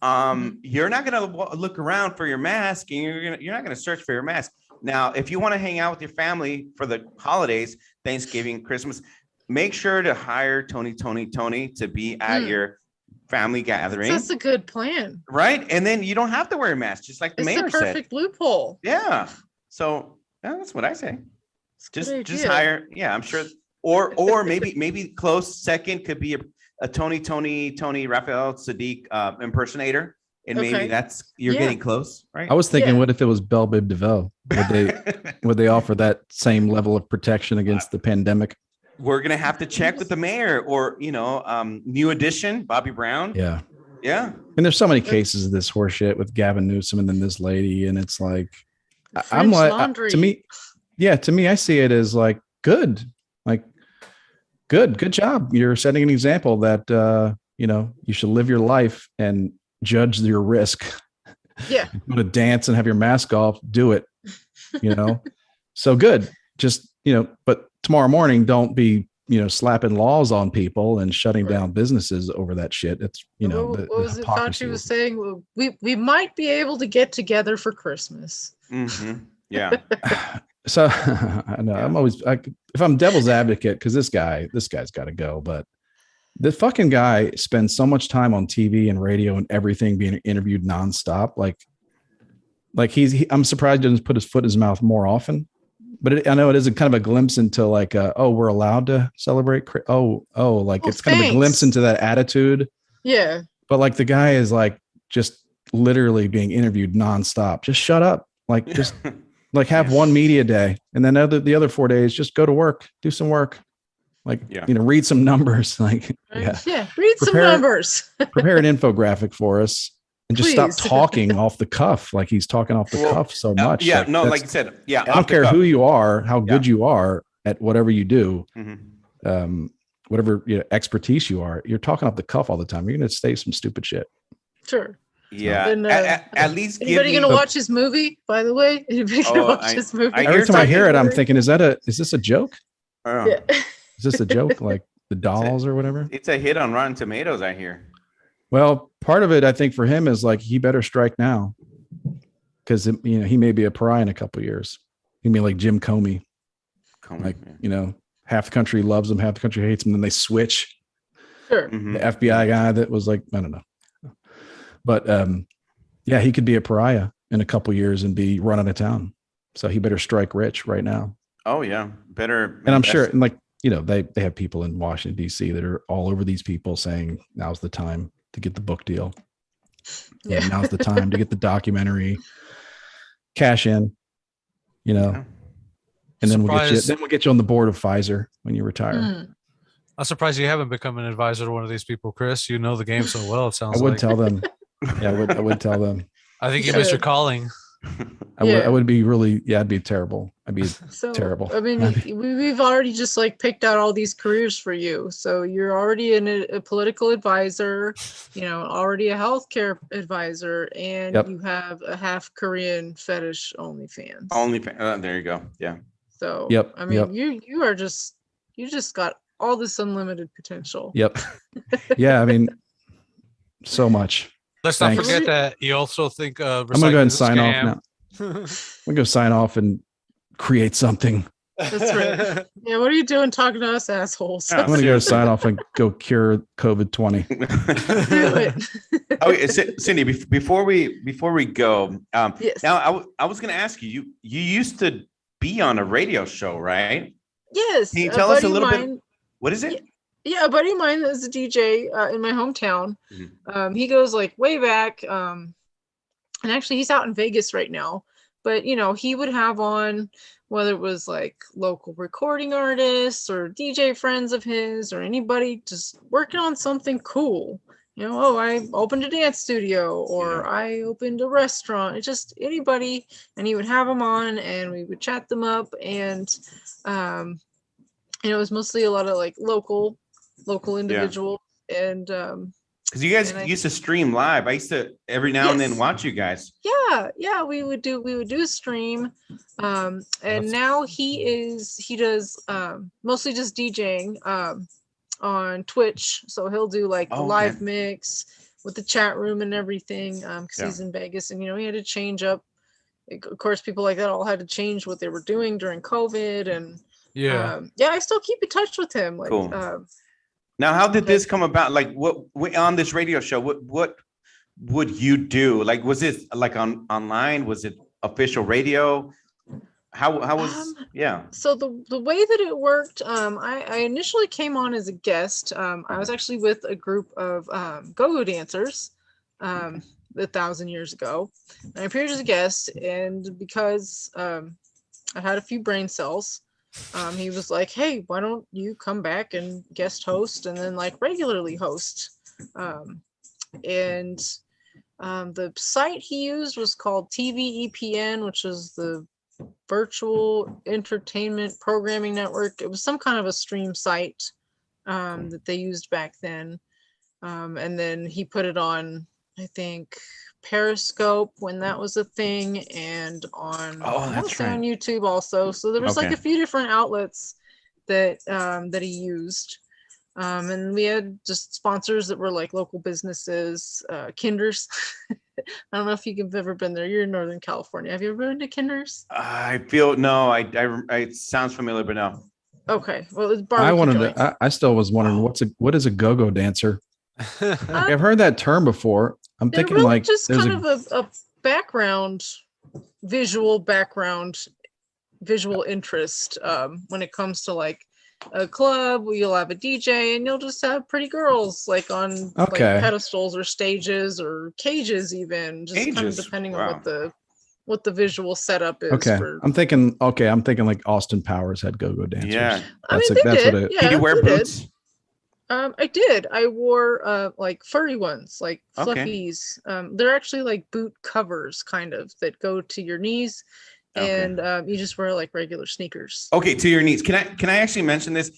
you're not going to look around for your mask, and you're not going to search for your mask. Now, if you want to hang out with your family for the holidays, Thanksgiving, Christmas, make sure to hire Tony to be at your family gathering. That's a good plan. Right? And then you don't have to wear a mask, just like the mayor said. It's a perfect loophole. Yeah. So that's what I say. Just hire. Yeah, I'm sure. Or maybe close second could be a Tony Raphael Sadiq impersonator. And maybe that's getting close, right? I was thinking, what if it was Belle Biv DeVoe? Would they offer that same level of protection against the pandemic? We're gonna have to check with the mayor, or New Edition, Bobby Brown. Yeah. And there's so many cases of this horseshit with Gavin Newsom and then this lady, and it's like, I'm like, to me, I see it as like good. Like, Good job. You're setting an example that you should live your life and judge your risk. Yeah. You want to dance and have your mask off, do it. So good. Just but tomorrow morning, don't be slapping laws on people and shutting down businesses over that shit. It's what was it Fauci was saying? Well, we might be able to get together for Christmas. Mm-hmm. Yeah. So I know I'm always if I'm devil's advocate, because this guy's got to go, but the fucking guy spends so much time on TV and radio and everything being interviewed nonstop. I'm surprised he doesn't put his foot in his mouth more often. But I know it is a kind of a glimpse into like, we're allowed to celebrate. It's kind of a glimpse into that attitude. Yeah. But like the guy is like just literally being interviewed nonstop. Just shut up. Like just like have one media day, and then the other 4 days just go to work, do some work. Like read some numbers. Like read some numbers. Prepare an infographic for us. And just stop talking off the cuff like he's talking off the cuff so much. Like you said, I don't care who you are, how good you are at whatever you do, whatever expertise you are. You're talking off the cuff all the time. You're going to say some stupid shit. Sure. Yeah. And, at least anybody going to watch his movie? By the way, anybody going to watch his movie? Every time I hear it, I'm thinking, is this a joke? Yeah. Is this a joke? Like the dolls or whatever? It's a hit on Rotten Tomatoes, I hear. Well, part of it, I think, for him is like he better strike now, because he may be a pariah in a couple of years. He may like Jim Comey, half the country loves him, half the country hates him, then they switch. Sure. Mm-hmm. The FBI guy that was like, I don't know, but he could be a pariah in a couple of years and be run out of town. So he better strike rich right now. Oh yeah, better. And I'm sure, and like they have people in Washington D.C. that are all over these people saying now's the time to get the book deal. Yeah, now's the time to get the documentary, cash in, and then we'll get you on the board of Pfizer when you retire. I'm surprised you haven't become an advisor to one of these people, Chris. You know the game so well. It sounds. I would tell them. Yeah, I would tell them. I think you missed your calling. I would be really, I'd be terrible. I'd be terrible. I mean, we've already just like picked out all these careers for you. So you're already a political advisor, already a healthcare advisor, and you have a half Korean fetish OnlyFans. There you go. Yeah. So I mean, you just got all this unlimited potential. Yep. Yeah. I mean, so much. Let's not forget that you also think I'm gonna go ahead and sign off now. I'm gonna go sign off and create something. That's right. Yeah, what are you doing talking to us assholes? I'm gonna go sign off and go cure COVID-20. Do it. Okay, Cindy, before we go, yes. Now I was gonna ask you used to be on a radio show, right? Yes. Can you tell us a little bit? What is it? Yeah, a buddy of mine is a DJ in my hometown. Mm-hmm. He goes like way back, and actually he's out in Vegas right now. But he would have on, whether it was like local recording artists or DJ friends of his or anybody just working on something cool. I opened a dance studio, or I opened a restaurant. It's just anybody, and he would have them on, and we would chat them up, and it was mostly a lot of like local individual, and because you guys used to stream live. I used to every now and then watch you guys. Yeah, we would do a stream, and now he does mostly just DJing on Twitch. So he'll do like the live mix with the chat room and everything, because he's in Vegas, and he had to change up. Of course, people like that all had to change what they were doing during COVID, and I still keep in touch with him. Like, cool. Now, how did this come about? Like, what on this radio show? What would you do? Like, was it like online? Was it official radio? How was? So the way that it worked, I initially came on as a guest. I was actually with a group of go-go dancers 1,000 years ago. I appeared as a guest, and because I had a few brain cells. He was like, hey, why don't you come back and guest host and then like regularly host? And the site he used was called TVEPN, which is the Virtual Entertainment Programming Network. It was some kind of a stream site. that they used back then. And then he put it on, I think, Periscope when that was a thing, and on I want to say on YouTube also. So there was like a few different outlets that that he used. And we had just sponsors that were like local businesses, Kinder's. I don't know if you've ever been there. You're in Northern California. Have you ever been to Kinder's? I feel no. I it sounds familiar, but no. Okay, well, it's I wanted to. I still was wondering what is a go-go dancer? I've heard that term before. I'm thinking really like just kind of a background, visual interest when it comes to like a club where you'll have a DJ and you'll just have pretty girls like on like pedestals or stages or cages, even just kind of depending on what the visual setup is. Okay. I'm thinking like Austin Powers had go-go dancers. Yeah. That's what it. Did you wear boots? I did. I wore like furry ones, like fluffies. They're actually like boot covers kind of that go to your knees. And you just wear like regular sneakers. Okay, to your knees. Can I actually mention this?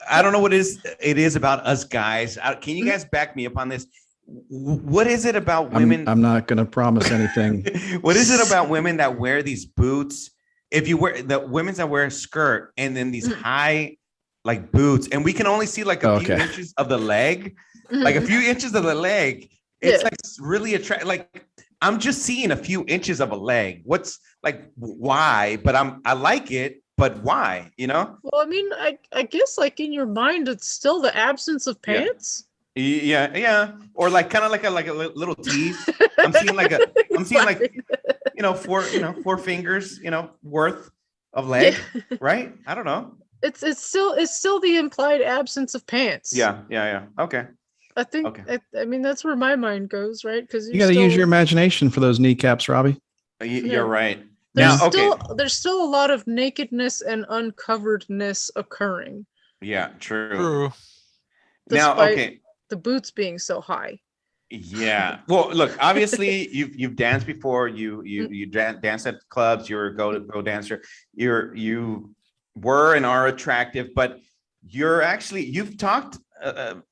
I don't know what it is about us guys. Can you guys back me up on this? What is it about women? I'm not going to promise anything. What is it about women that wear these boots? If you wear the women that wear a skirt and then these high like boots, and we can only see like a few inches of the leg, like a few inches of the leg. It's like really attractive. Like I'm just seeing a few inches of a leg. What's like why? But I like it, but why? You know? Well, I mean, I guess like in your mind, it's still the absence of pants. Yeah. Or like kind of like a little teeth. I'm seeing like four fingers, worth of leg, right? I don't know. It's still the implied absence of pants. Yeah. Okay. I think I mean that's where my mind goes, right? Because you got to use your imagination for those kneecaps, Robbie. You're right. There's still a lot of nakedness and uncoveredness occurring. Yeah, true. Despite the boots being so high. Yeah. Well, look, obviously you've danced before. You dance at clubs. You're a go dancer. You were and are attractive, but you've talked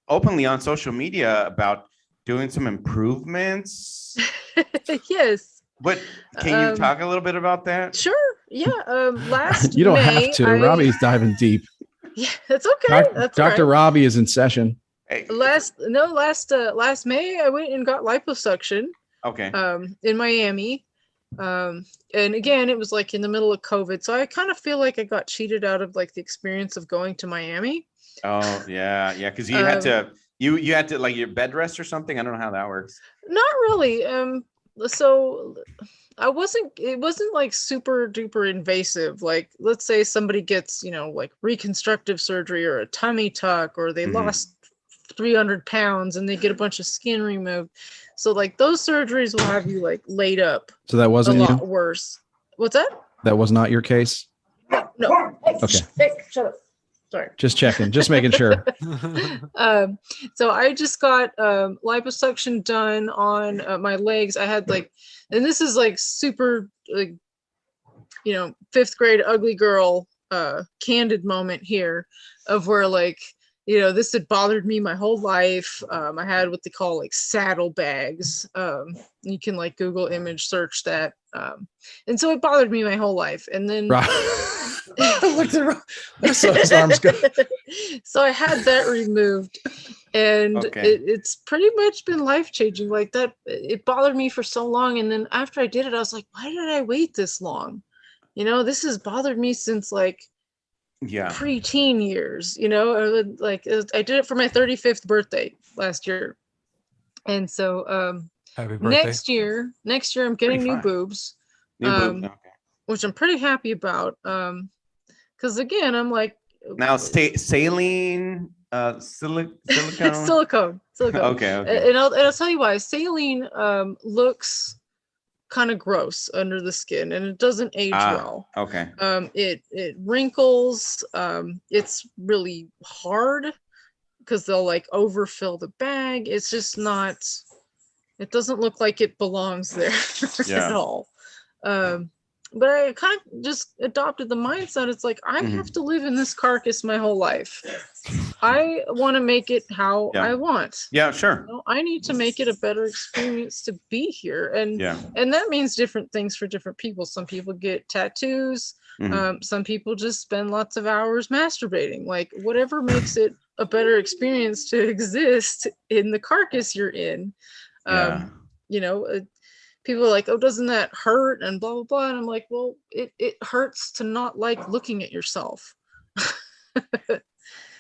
openly on social media about doing some improvements. Yes. What can you talk a little bit about that? Sure. Yeah. Last you don't May, have to. Robbie's diving deep. Yeah, it's okay. Dr. Robbie is in session. Last May I went and got liposuction. Okay. In Miami. And again, it was like in the middle of COVID, so I kind of feel like I got cheated out of like the experience of going to Miami. Oh yeah, because you had to you had to like your bed rest or something. I don't know how that works. Not really. So it wasn't like super duper invasive. Like let's say somebody gets like reconstructive surgery or a tummy tuck, or they lost 300 pounds and they get a bunch of skin removed. So like those surgeries will have you like laid up. So that wasn't a lot worse. What's that? That was not your case? No. Okay. Hey, shut up. Sorry. Just checking, just making sure. So I just got liposuction done on my legs. I had like, and this is like super like, 5th grade ugly girl candid moment here of where like, this had bothered me my whole life. I had what they call like saddlebags. You can like Google image search that. And so it bothered me my whole life. And then so his arms go. So I had that removed, and it's pretty much been life-changing. Like that, it bothered me for so long. And then after I did it, I was like, why did I wait this long? This has bothered me since like pre-teen years, like I did it for my 35th birthday last year. And so happy birthday. next year I'm getting new boobs, which I'm pretty happy about. Because again, I'm like now saline silicone. Okay. And I'll tell you why. Saline looks kind of gross under the skin, and it doesn't age well. Okay. It wrinkles. It's really hard because they'll like overfill the bag. It's just not. It doesn't look like it belongs there at all. But I kind of just adopted the mindset. It's like I have to live in this carcass my whole life. I want to make it how I want. Yeah, sure. You know, I need to make it a better experience to be here, and that means different things for different people. Some people get tattoos. Some people just spend lots of hours masturbating. Like whatever makes it a better experience to exist in the carcass you're in. You know, people are like, oh, doesn't that hurt? And blah, blah, blah. And I'm like, well, it hurts to not like looking at yourself.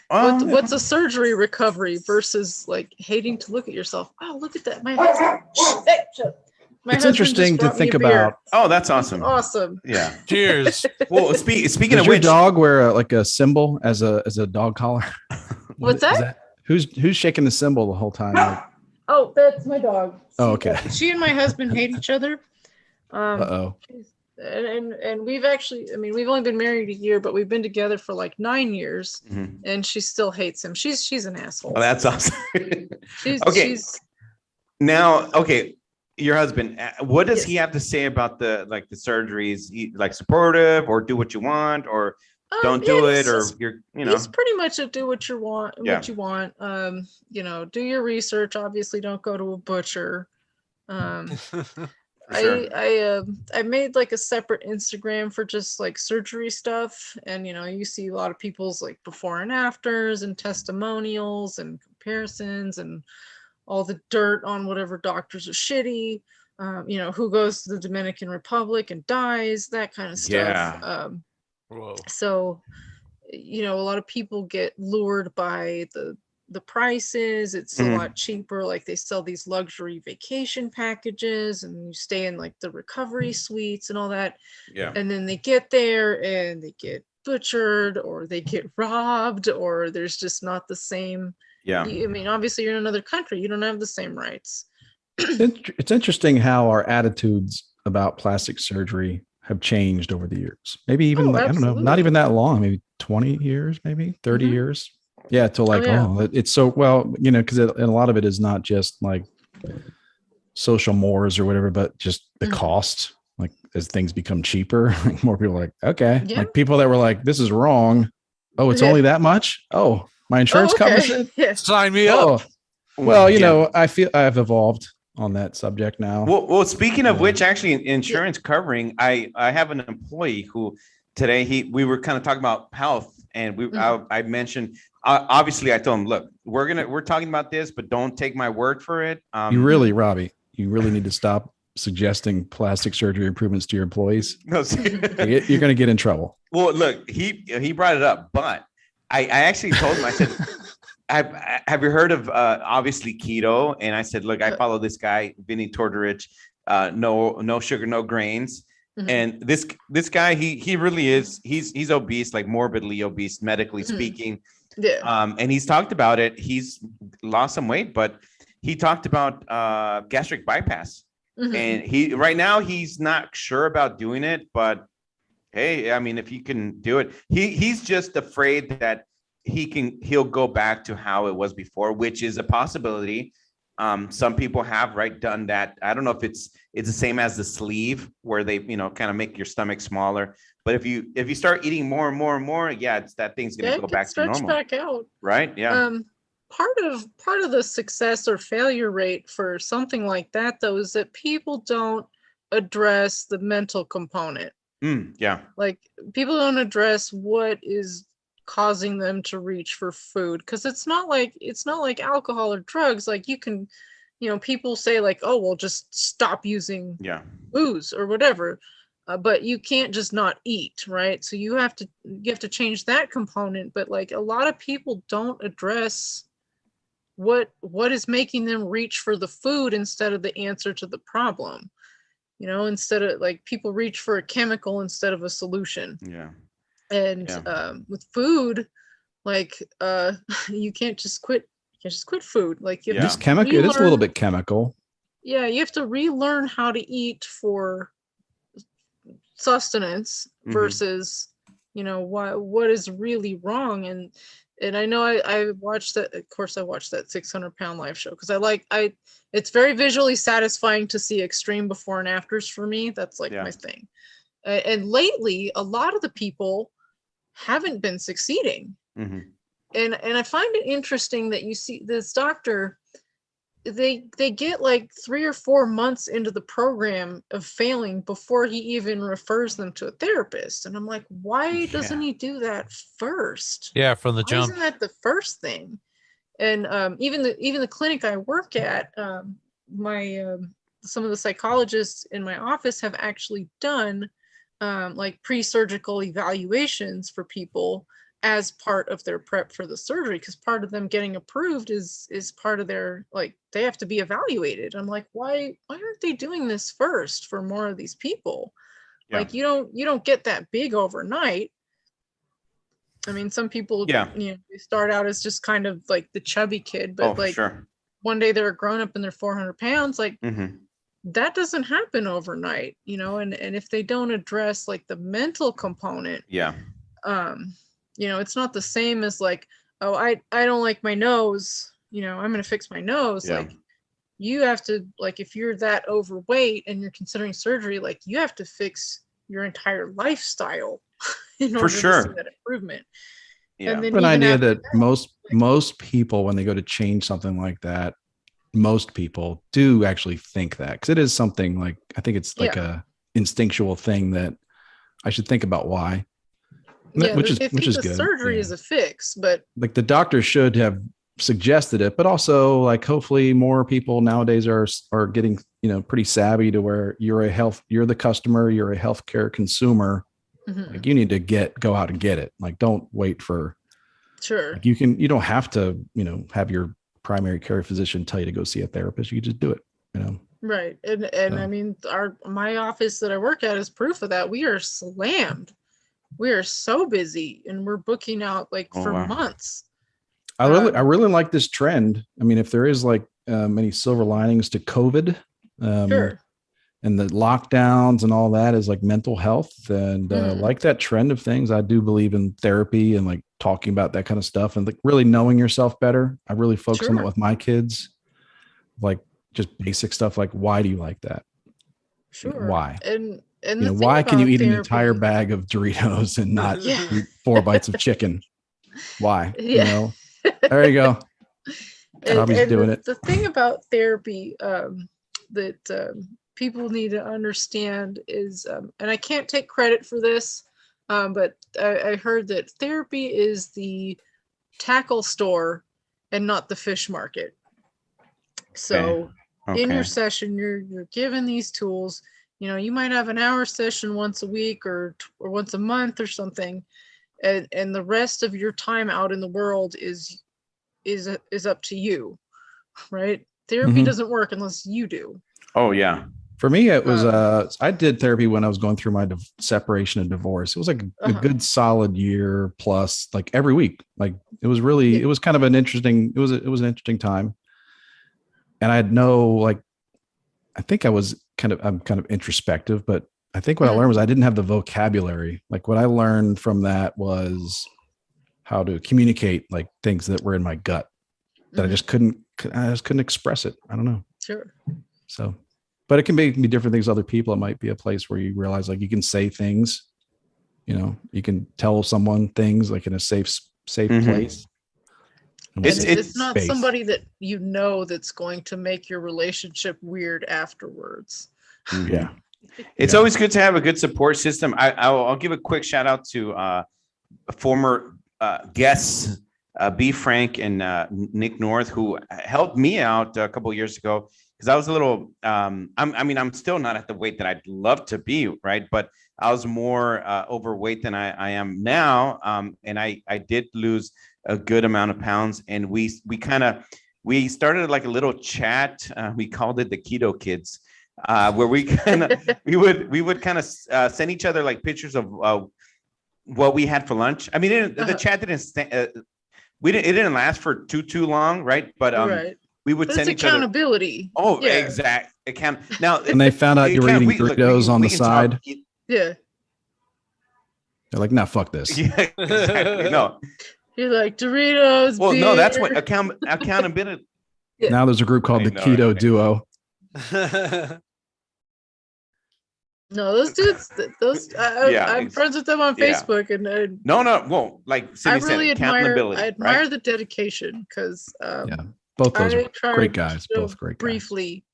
What's a surgery recovery versus like hating to look at yourself? Oh, look at that. It's interesting to think about. Oh, that's awesome. That's awesome. Yeah. Cheers. Well, speaking Does of your which, dog wear like a symbol as a dog collar? What's that? Who's shaking the symbol the whole time? Like, oh, that's my dog. Oh, okay. She and my husband hate each other. Uh-oh. And we've actually, I mean, we've only been married a year, but we've been together for like 9 years, and she still hates him. She's an asshole. Oh, that's awesome. She's now, okay. Your husband, what does he have to say about the surgeries? He, like supportive, or do what you want, or don't do it, or he's pretty much a do what you want, what you want. You know, do your research. Obviously, don't go to a butcher. Sure. I made like a separate Instagram for just like surgery stuff, and you know, you see a lot of people's like before and afters and testimonials and comparisons and all the dirt on whatever doctors are shitty, you know, who goes to the Dominican Republic and dies, that kind of stuff. So, you know, a lot of people get lured by the prices. It's a lot cheaper. Like they sell these luxury vacation packages and you stay in like the recovery suites and all that. Yeah. And then they get there and they get butchered or they get robbed, or there's just not the same. Yeah. I mean, obviously you're in another country. You don't have the same rights. It's interesting how our attitudes about plastic surgery have changed over the years. Maybe even I don't know, not even that long, maybe 20 years, maybe 30 years. Yeah. Till like, it's so, well, you know, because a lot of it is not just like social mores or whatever, but just the cost. Like as things become cheaper, like more people are like, okay. Yeah. Like people that were like, this is wrong. Oh, it's only that much? Oh, my insurance covers it? Yeah. Sign me up. Well, you know, I feel I've evolved on that subject now. Well, speaking of which, actually insurance covering, I have an employee who today we were kind of talking about health, and I mentioned, obviously I told him, look, we're talking about this, but don't take my word for it. Robbie, you really need to stop suggesting plastic surgery improvements to your employees. No, you're going to get in trouble. Well, look, he brought it up, but I actually told him, I said, have you heard of obviously keto? And I said, look, I follow this guy, Vinny Tortorich, no sugar, no grains. And this guy, he really is, he's obese, like morbidly obese, medically speaking. Yeah. And he's talked about it. He's lost some weight, but he talked about gastric bypass. And right now he's not sure about doing it, but hey, I mean, if you can do it, he's just afraid that he'll go back to how it was before, which is a possibility. Some people have done that. I don't know if it's the same as the sleeve where they, you know, kind of make your stomach smaller. But if you start eating more and more and more, it's that thing's going to go back to normal. Back out. Right. Yeah. Part of the success or failure rate for something like that, though, is that people don't address the mental component. Yeah. Like people don't address what is causing them to reach for food, because it's not like alcohol or drugs. Like you can, you know, people say like, oh, well, just stop using booze or whatever, but you can't just not eat, right? So you have to change that component. But like a lot of people don't address what is making them reach for the food instead of the answer to the problem. You know, instead of like people reach for a chemical instead of a solution. Yeah. And with food, like you can't just quit food. Like you have to it is a little bit chemical. Yeah, you have to relearn how to eat for sustenance versus, you know, what is really wrong. And I know I watched that. Of course, I watched that 600-pound life show because it's very visually satisfying to see extreme before and afters for me. That's like my thing. And lately, a lot of the people haven't been succeeding. and I find it interesting that you see this doctor, they get like 3 or 4 months into the program of failing before he even refers them to a therapist. And I'm like, why doesn't he do that first? Yeah, from the Why jump. isn't that the first thing? And even the clinic I work at, some of the psychologists in my office have actually done like pre-surgical evaluations for people as part of their prep for the surgery, because part of them getting approved is part of their, like, they have to be evaluated. I'm like, why aren't they doing this first for more of these people? Yeah. Like, you don't get that big overnight. I mean, some people, you know, they start out as just kind of like the chubby kid, but one day they're a grown up and they're 400 pounds. Like, that doesn't happen overnight, you know. And if they don't address like the mental component, you know, it's not the same as like, oh, I don't like my nose, you know, I'm going to fix my nose. Like, you have to, like, if you're that overweight and you're considering surgery, like, you have to fix your entire lifestyle in order to see that improvement. And then an idea that most people, when they go to change something like that, most people do actually think that, because it is something like, I think it's like a instinctual thing that I should think about why. Which is good. Surgery is a fix, but like the doctor should have suggested it, but also like hopefully more people nowadays are getting, you know, pretty savvy to where you're the customer, you're a healthcare consumer. Like, you need to go out and get it. Like, don't wait for. Like, you don't have to, you know, have your primary care physician tell you to go see a therapist. You can just do it, you know. Right. And I mean, my office that I work at is proof of that. We are slammed. We are so busy, and we're booking out like for months. I really like this trend. I mean, if there is like many silver linings to COVID, and the lockdowns and all that is like mental health, and like that trend of things, I do believe in therapy and like talking about that kind of stuff and like really knowing yourself better. I really focus on that with my kids, like just basic stuff like, why do you like that? Why? And you know, why can you eat an entire bag of Doritos and not eat 4 bites of chicken? Why? You know, there you go. Robbie's doing it. The thing about therapy that people need to understand is, and I can't take credit for this, but I heard that therapy is the tackle store and not the fish market. So in your session, you're given these tools. You know, you might have an hour session once a week or once a month or something, and the rest of your time out in the world is up to you, right? Therapy doesn't work unless you do. Oh yeah. For me, it was I did therapy when I was going through my separation and divorce. It was like a good solid year plus, like every week. Like, it was really, it was kind of an interesting, it was an interesting time. And I had I'm kind of introspective, but I think what I learned was I didn't have the vocabulary. Like, what I learned from that was how to communicate like things that were in my gut that I just couldn't express it. I don't know. Sure. So, but it can be different things to other people. It might be a place where you realize like you can say things, you know, you can tell someone things like in a safe place. It's not somebody that you know that's going to make your relationship weird afterwards. Yeah. It's always good to have a good support system. I'll give a quick shout out to former guests, B. Frank and Nick North, who helped me out a couple of years ago, because I was a little, I'm still not at the weight that I'd love to be, right? But I was more overweight than I am now. And I did lose a good amount of pounds. And we started like a little chat. We called it the Keto Kids, where we would kind of send each other like pictures of what we had for lunch. I mean, the chat it didn't last for too long, right? But we would send each accountability. Oh, yeah. Exact account. Now, and they found out you were eating Doritos on the side. Yeah. They're like, "Nah, fuck this." Yeah, exactly. No. You're like Doritos. Well, beer. No, that's what accountability. Now there's a group called the Keto Duo. No, those dudes, I'm friends with them on Facebook, and no, well, like Sydney I accountability, admire right? the dedication because both those I are tried great guys, both great guys. briefly,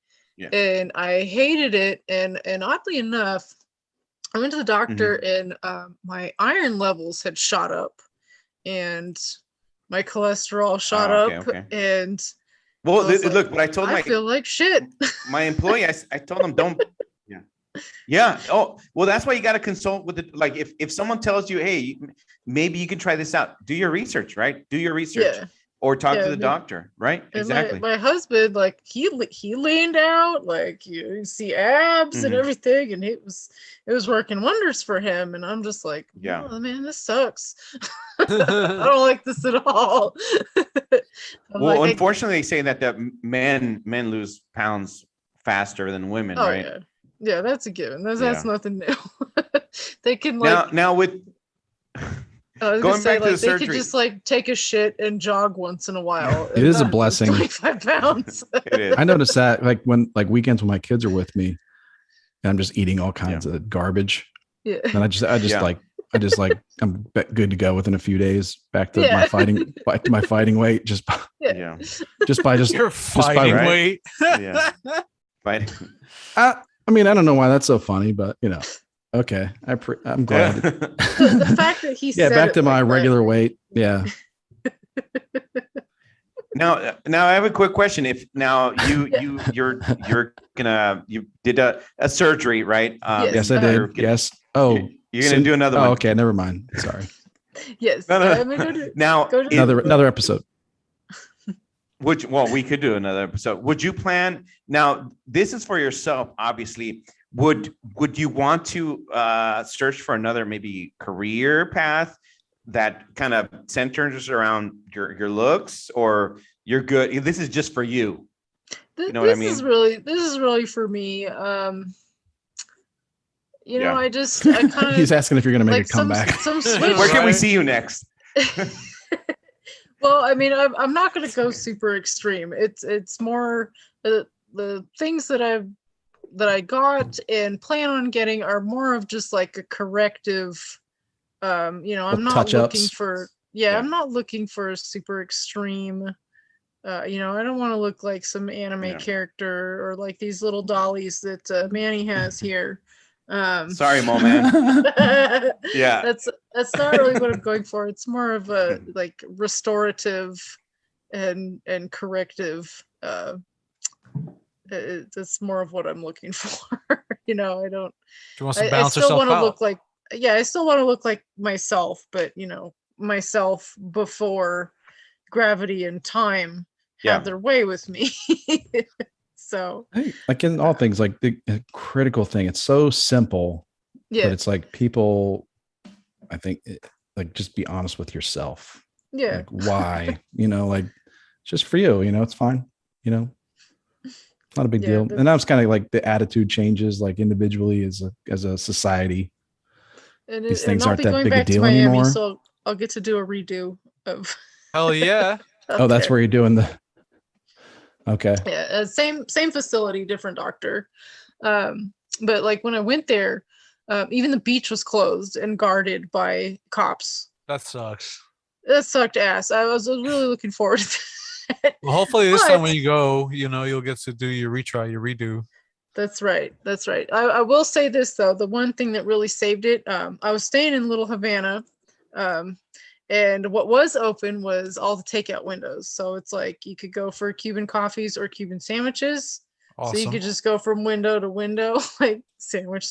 and I hated it, and oddly enough, I went to the doctor, and my iron levels had shot up, and my cholesterol shot up, and well, look, what I told I feel like shit. My employee, I told them don't. Yeah. Oh, well, that's why you got to consult with it. Like if someone tells you, hey, maybe you can try this out, do your research, right? Do your research or talk to the doctor, right? Exactly. My husband, like he leaned out, like you see abs and everything, and it was working wonders for him. And I'm just like, oh, man, this sucks. I don't like this at all. Well, like, unfortunately, they say that men lose pounds faster than women, right? Yeah, that's a given. That's nothing new. They can now with going back to the surgery, they could just like take a shit and jog once in a while. It is a blessing. 25 pounds. It is. I noticed that like when weekends when my kids are with me, and I'm just eating all kinds of garbage. Yeah. And I just like I'm good to go within a few days. Back to my fighting weight. Just by your fighting weight. Yeah. Fighting. I mean, I don't know why that's so funny, but okay. I'm glad. The fact that he said back to my regular weight. Yeah. Now I have a quick question. If now you did a surgery, right? Yes, I did. Yes. Oh, you're gonna do another one. Okay, never mind. Sorry. Yes. No. Now another episode. We could do another episode. Would you plan now? This is for yourself, obviously. Would you want to search for another maybe career path that kind of centers around your looks, or you're good? This is just for you. You know what I mean? This is really for me. I kind of. He's asking if you're going to make a comeback. Where can we see you next? Well, I mean, I'm not going to go super extreme. It's more the things that I got and plan on getting are more of just like a corrective. I'm not looking for. I'm not looking for a super extreme. I don't want to look like some anime character or like these little dollies that Manny has here. Sorry, Mo man. Yeah, that's not really what I'm going for. It's more of a like restorative and corrective. It's more of what I'm looking for. I don't. You want to balance yourself out? I still want to look like myself, but myself before gravity and time have their way with me. So like in all things, like the critical thing, it's so simple, but it's like people, I think, like just be honest with yourself. Yeah. Like why, like just for you, it's fine. It's not a big deal. And that's kind of like the attitude changes, like individually as a society. And these things aren't that big a deal Miami, anymore. So I'll get to do a redo of. Hell yeah! Oh, that's where you're doing the. Okay. Yeah, same facility, different doctor. But like when I went there, even the beach was closed and guarded by cops. That sucks. That sucked ass. I was really looking forward to that. Well, hopefully this time when you go, you'll get to do your redo. That's right. I will say this though, the one thing that really saved it, I was staying in Little Havana, and what was open was all the takeout windows. So it's like you could go for Cuban coffees or Cuban sandwiches. Awesome. So you could just go from window to window, like sandwich.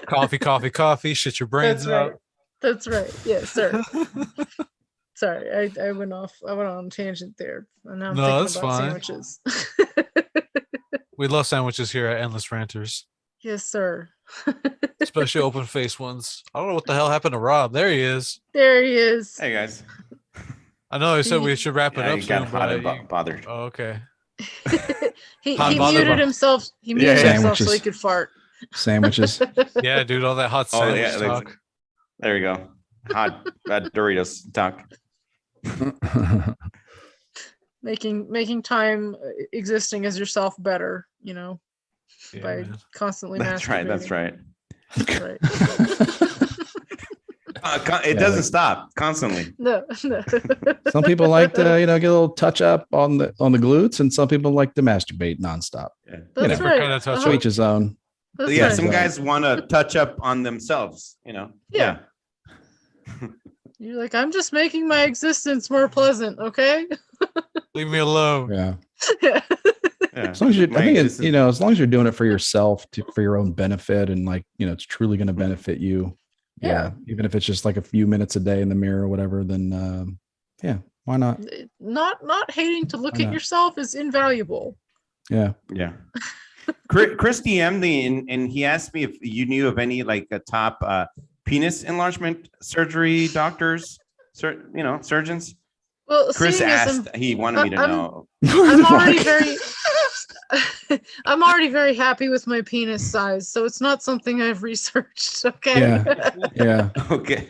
Coffee. Shit your brains out. That's right. Yes, sir. Sorry, I went on a tangent there. And now I'm thinking that's about fine. Sandwiches. We love sandwiches here at Endless Ranters. Yes, sir. Especially open face ones. I don't know what the hell happened to Rob. There he is. Hey guys. I know he said we should wrap it up soon. Got bothered. Oh, okay. he muted himself. He muted himself so he could fart. Sandwiches. Yeah, dude, all that hot sandwich talk. There you go. Hot Doritos talk. Making time existing as yourself better, by constantly That's right. That's masturbating. right. Right. It doesn't stop constantly. No. Some people like to, get a little touch up on the glutes, and some people like to masturbate nonstop. Yeah. That's right. Kind of touch To each his own. That's Yeah, right. some guys want to touch up on themselves, Yeah. You're like, I'm just making my existence more pleasant, okay? Leave me alone. Yeah. Yeah. As long as I think it's, as long as you're doing it for yourself, for your own benefit, and like, it's truly going to benefit you. Yeah. Even if it's just like a few minutes a day in the mirror or whatever, then why not? Not hating to look at yourself is invaluable. Yeah. Yeah. Chris DM'd me and he asked me if you knew of any like a top penis enlargement surgery doctors, surgeons. Well, Chris asked, he wanted me to know. I'm already very I'm already very happy with my penis size, so it's not something I've researched. Okay. Yeah. Okay.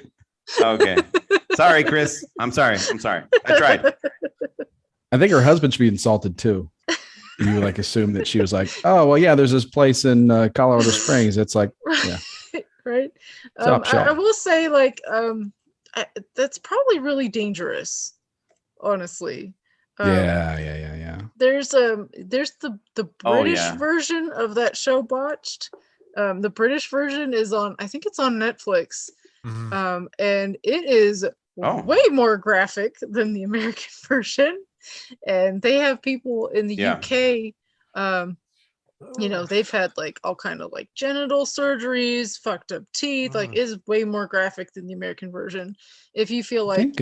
Sorry, Chris. I'm sorry. I tried. I think her husband should be insulted too. You like assume that she was like, oh well, yeah, there's this place in Colorado Springs. It's like, yeah, right. I will say, like, that's probably really dangerous. Honestly. Yeah. There's the British version of that show Botched. The British version is on, I think it's on Netflix. Mm-hmm. And it is way more graphic than the American version. And they have people in the UK, they've had like all kind of like genital surgeries, fucked up teeth, like is way more graphic than the American version. If you feel like,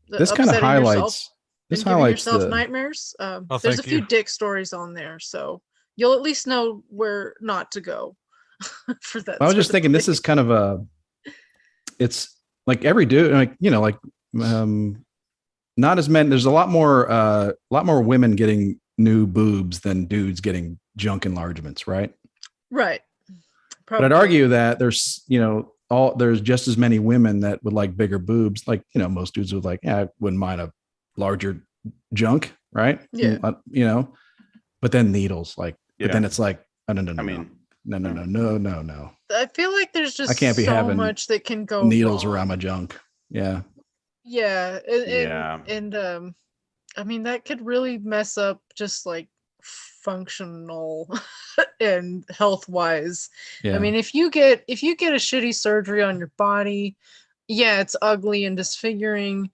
this kind of highlights yourself nightmares. There's a few dick stories on there, so you'll at least know where not to go for that. I was just thinking this is kind of it's like every dude, like not as many. There's a lot more women getting new boobs than dudes getting junk enlargements, right? Right. Probably. But I'd argue that there's there's just as many women that would like bigger boobs. Like, most dudes would like, I wouldn't mind a larger junk, right? Yeah. But then needles, like, but then it's like, no. I mean, no. I feel like there's just I can't be so having much that can go needles wrong. around my junk. Yeah. Yeah. And I mean, that could really mess up just like functional and health wise. I mean, if you get a shitty surgery on your body, it's ugly and disfiguring.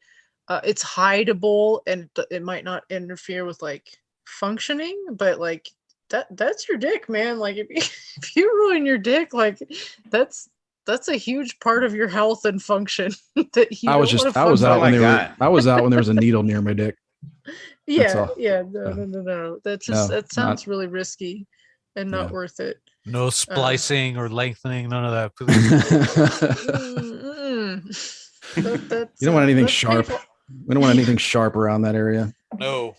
It's hideable and it might not interfere with like functioning, but like that's your dick, man. Like if you ruin your dick, like that's a huge part of your health and function. I was out when there was a needle near my dick. No. That sounds really risky and not worth it. No splicing or lengthening, none of that. You don't want anything sharp. Painful. We don't want anything sharp around that area. No.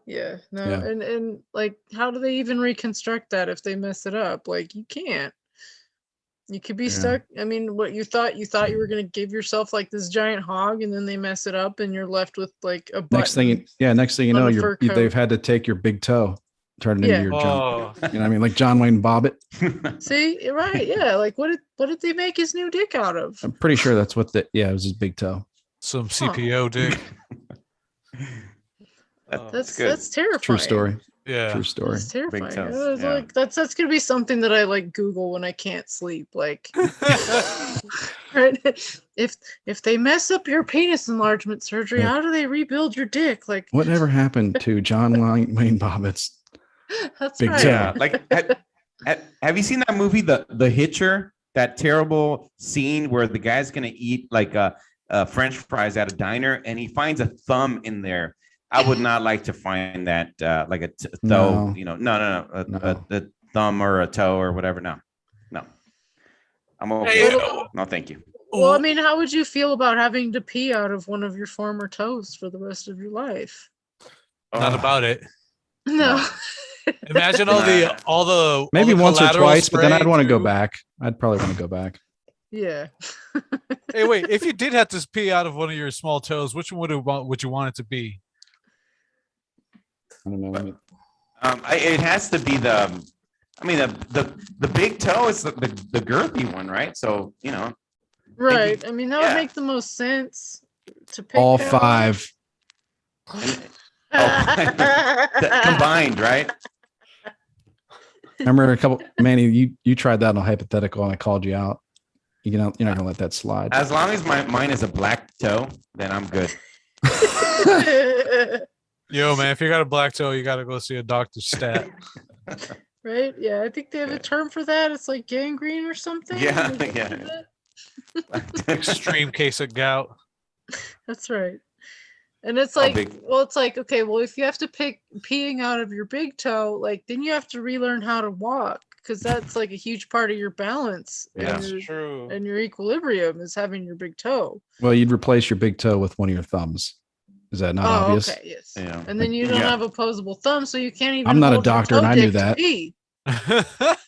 Yeah. And like, how do they even reconstruct that if they mess it up? Like, you can't. You could be stuck. I mean, what you thought you were going to give yourself like this giant hog, and then they mess it up, and you're left with like a button. Next thing you know, they've had to take your big toe, turn it into your junk. You know what I mean? Like John Wayne Bobbitt. See, right? Yeah. Like, what did they make his new dick out of? I'm pretty sure that's what it was his big toe. Some CPO dick. That's terrifying. True story. Yeah. True story. It's terrifying. Like that's gonna be something that I like Google when I can't sleep. Like, right? If they mess up your penis enlargement surgery, how do they rebuild your dick? Like, whatever happened to John Wayne Bobbitt's big toe? Yeah. Like, have you seen that movie, The Hitcher? That terrible scene where the guy's gonna eat like French fries at a diner, and he finds a thumb in there. I would not like to find that like a toe, a thumb or a toe or whatever. No. I'm okay. No, thank you. Well, I mean, how would you feel about having to pee out of one of your former toes for the rest of your life? Not about it. No. Imagine all the maybe once or twice, but then I'd want to go too. back. I'd probably want to go back. Yeah. Hey, wait! If you did have to pee out of one of your small toes, which one would you want it to be? I don't know. It has to be the I mean, the big toe is the girthy one, right? So, Right. I mean, that would make the most sense to pick all that five. Combined, right? I remember a couple, Manny, you tried that on a hypothetical and I called you out. You're not gonna let that slide. As long as mine is a black toe, then I'm good. Yo, man, if you got a black toe, you got to go see a doctor stat. Right? Yeah, I think they have a term for that. It's like gangrene or something. Yeah, They yeah. do that. Extreme case of gout. That's right. And it's like, it's like, okay, well, if you have to pick peeing out of your big toe, like then you have to relearn how to walk because that's like a huge part of your balance. Yeah, and that's true. And your equilibrium is having your big toe. Well, you'd replace your big toe with one of your thumbs. Is that not obvious? Okay, yes. Yeah. And then you don't have opposable thumb, so you can't even. I'm not a hold your doctor, toe and I knew dick to that. pee.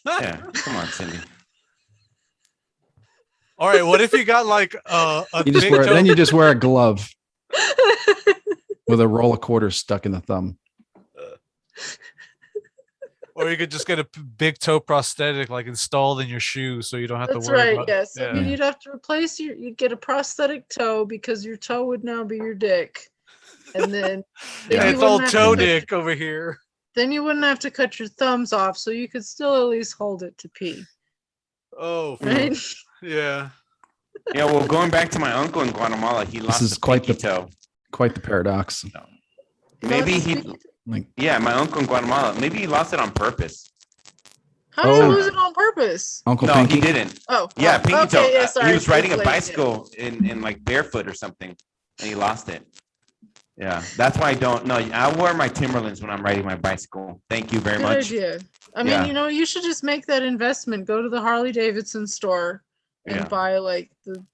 Yeah, come on, Cindy. All right, what if you got like a You just big wear, toe? then you just wear a glove with a roll of quarters stuck in the thumb. Or you could just get a big toe prosthetic like installed in your shoe so you don't have That's to worry right. about Yes. Yeah. I mean, you'd have to replace you'd get a prosthetic toe because your toe would now be your dick. And then Yeah, it's all toe dick over here. Then you wouldn't have to cut your thumbs off, so you could still at least hold it to pee. Oh, right? Yeah. Yeah, well, going back to my uncle in Guatemala, he lost is a quite pinky toe. Quite the paradox. Maybe yeah, my uncle in Guatemala, maybe he lost it on purpose. How did he lose it on purpose? Uncle No, Pinky? he didn't. Oh, yeah, pinky toe. Yeah, sorry, he was riding a late, bicycle in like barefoot or something, and he lost it. Yeah, that's why I don't know. I wear my Timberlands when I'm riding my bicycle. Thank you very Good much. idea. I mean, you should just make that investment. Go to the Harley Davidson store and buy like the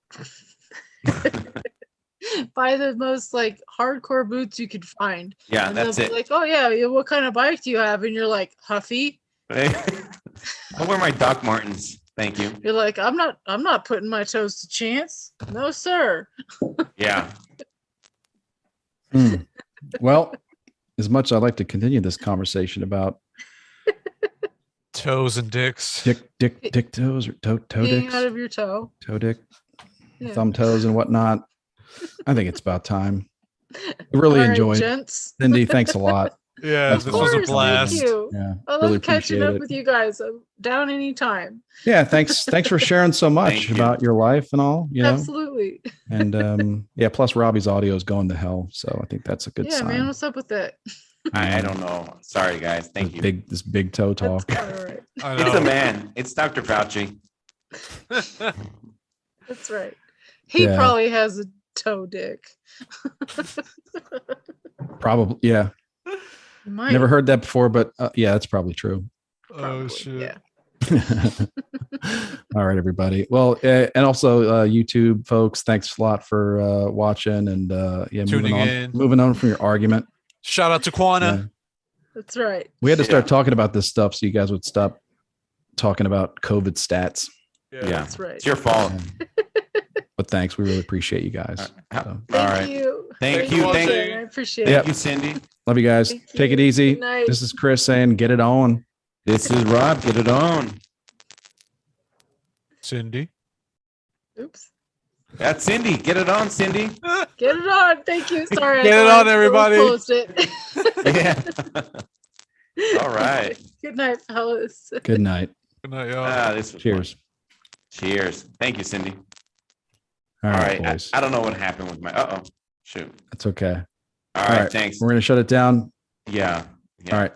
buy the most like hardcore boots you could find. Yeah, and that's it. Like, oh yeah, what kind of bike do you have? And you're like, Huffy. I wear my Doc Martens. Thank you. You're like, I'm not putting my toes to chance. No, sir. Yeah. Well, as much as I'd like to continue this conversation about toes and dicks, dick toes or toe dicks, out of your toe, dick, thumb toes and whatnot, I think it's about time. I really enjoyed it. Cindy, thanks a lot. Yeah, this was a blast. Thank you. Yeah, I love really catching appreciate up it. with you guys. I'm down anytime. Yeah, thanks for sharing so much about your life and all. Absolutely. And plus Robbie's audio is going to hell, so I think that's a good sign. Yeah, man, what's up with that? I don't know. Sorry, guys. Thank you. This big toe talk. All right. It's a man. It's Dr. Fauci. That's right. He probably has a toe dick. Probably, yeah. Never heard that before, but yeah, that's probably true. Oh shit. Yeah. All right, everybody. Well, and also YouTube folks, thanks a lot for watching and moving on from your argument. Shout out to Quana. Yeah. That's right. We had to start talking about this stuff so you guys would stop talking about COVID stats. Yeah, that's right. It's your fault. But thanks, we really appreciate you guys. Thank you. Thank you. I appreciate it. Thank you, Cindy. Love you guys. Take it easy. Good night. This is Chris saying, get it on. This is Rob. Get it on. Cindy. Oops. That's Cindy. Get it on, Cindy. Get it on. Thank you. Sorry. Get it on, everybody. Closed it. Yeah. All right. Good night, fellas. Good night. Good night, y'all. Cheers. Fun. Cheers. Thank you, Cindy. All right, boys. I don't know what happened with my. Shoot. That's okay. All right. Thanks. We're gonna shut it down. Yeah. All right.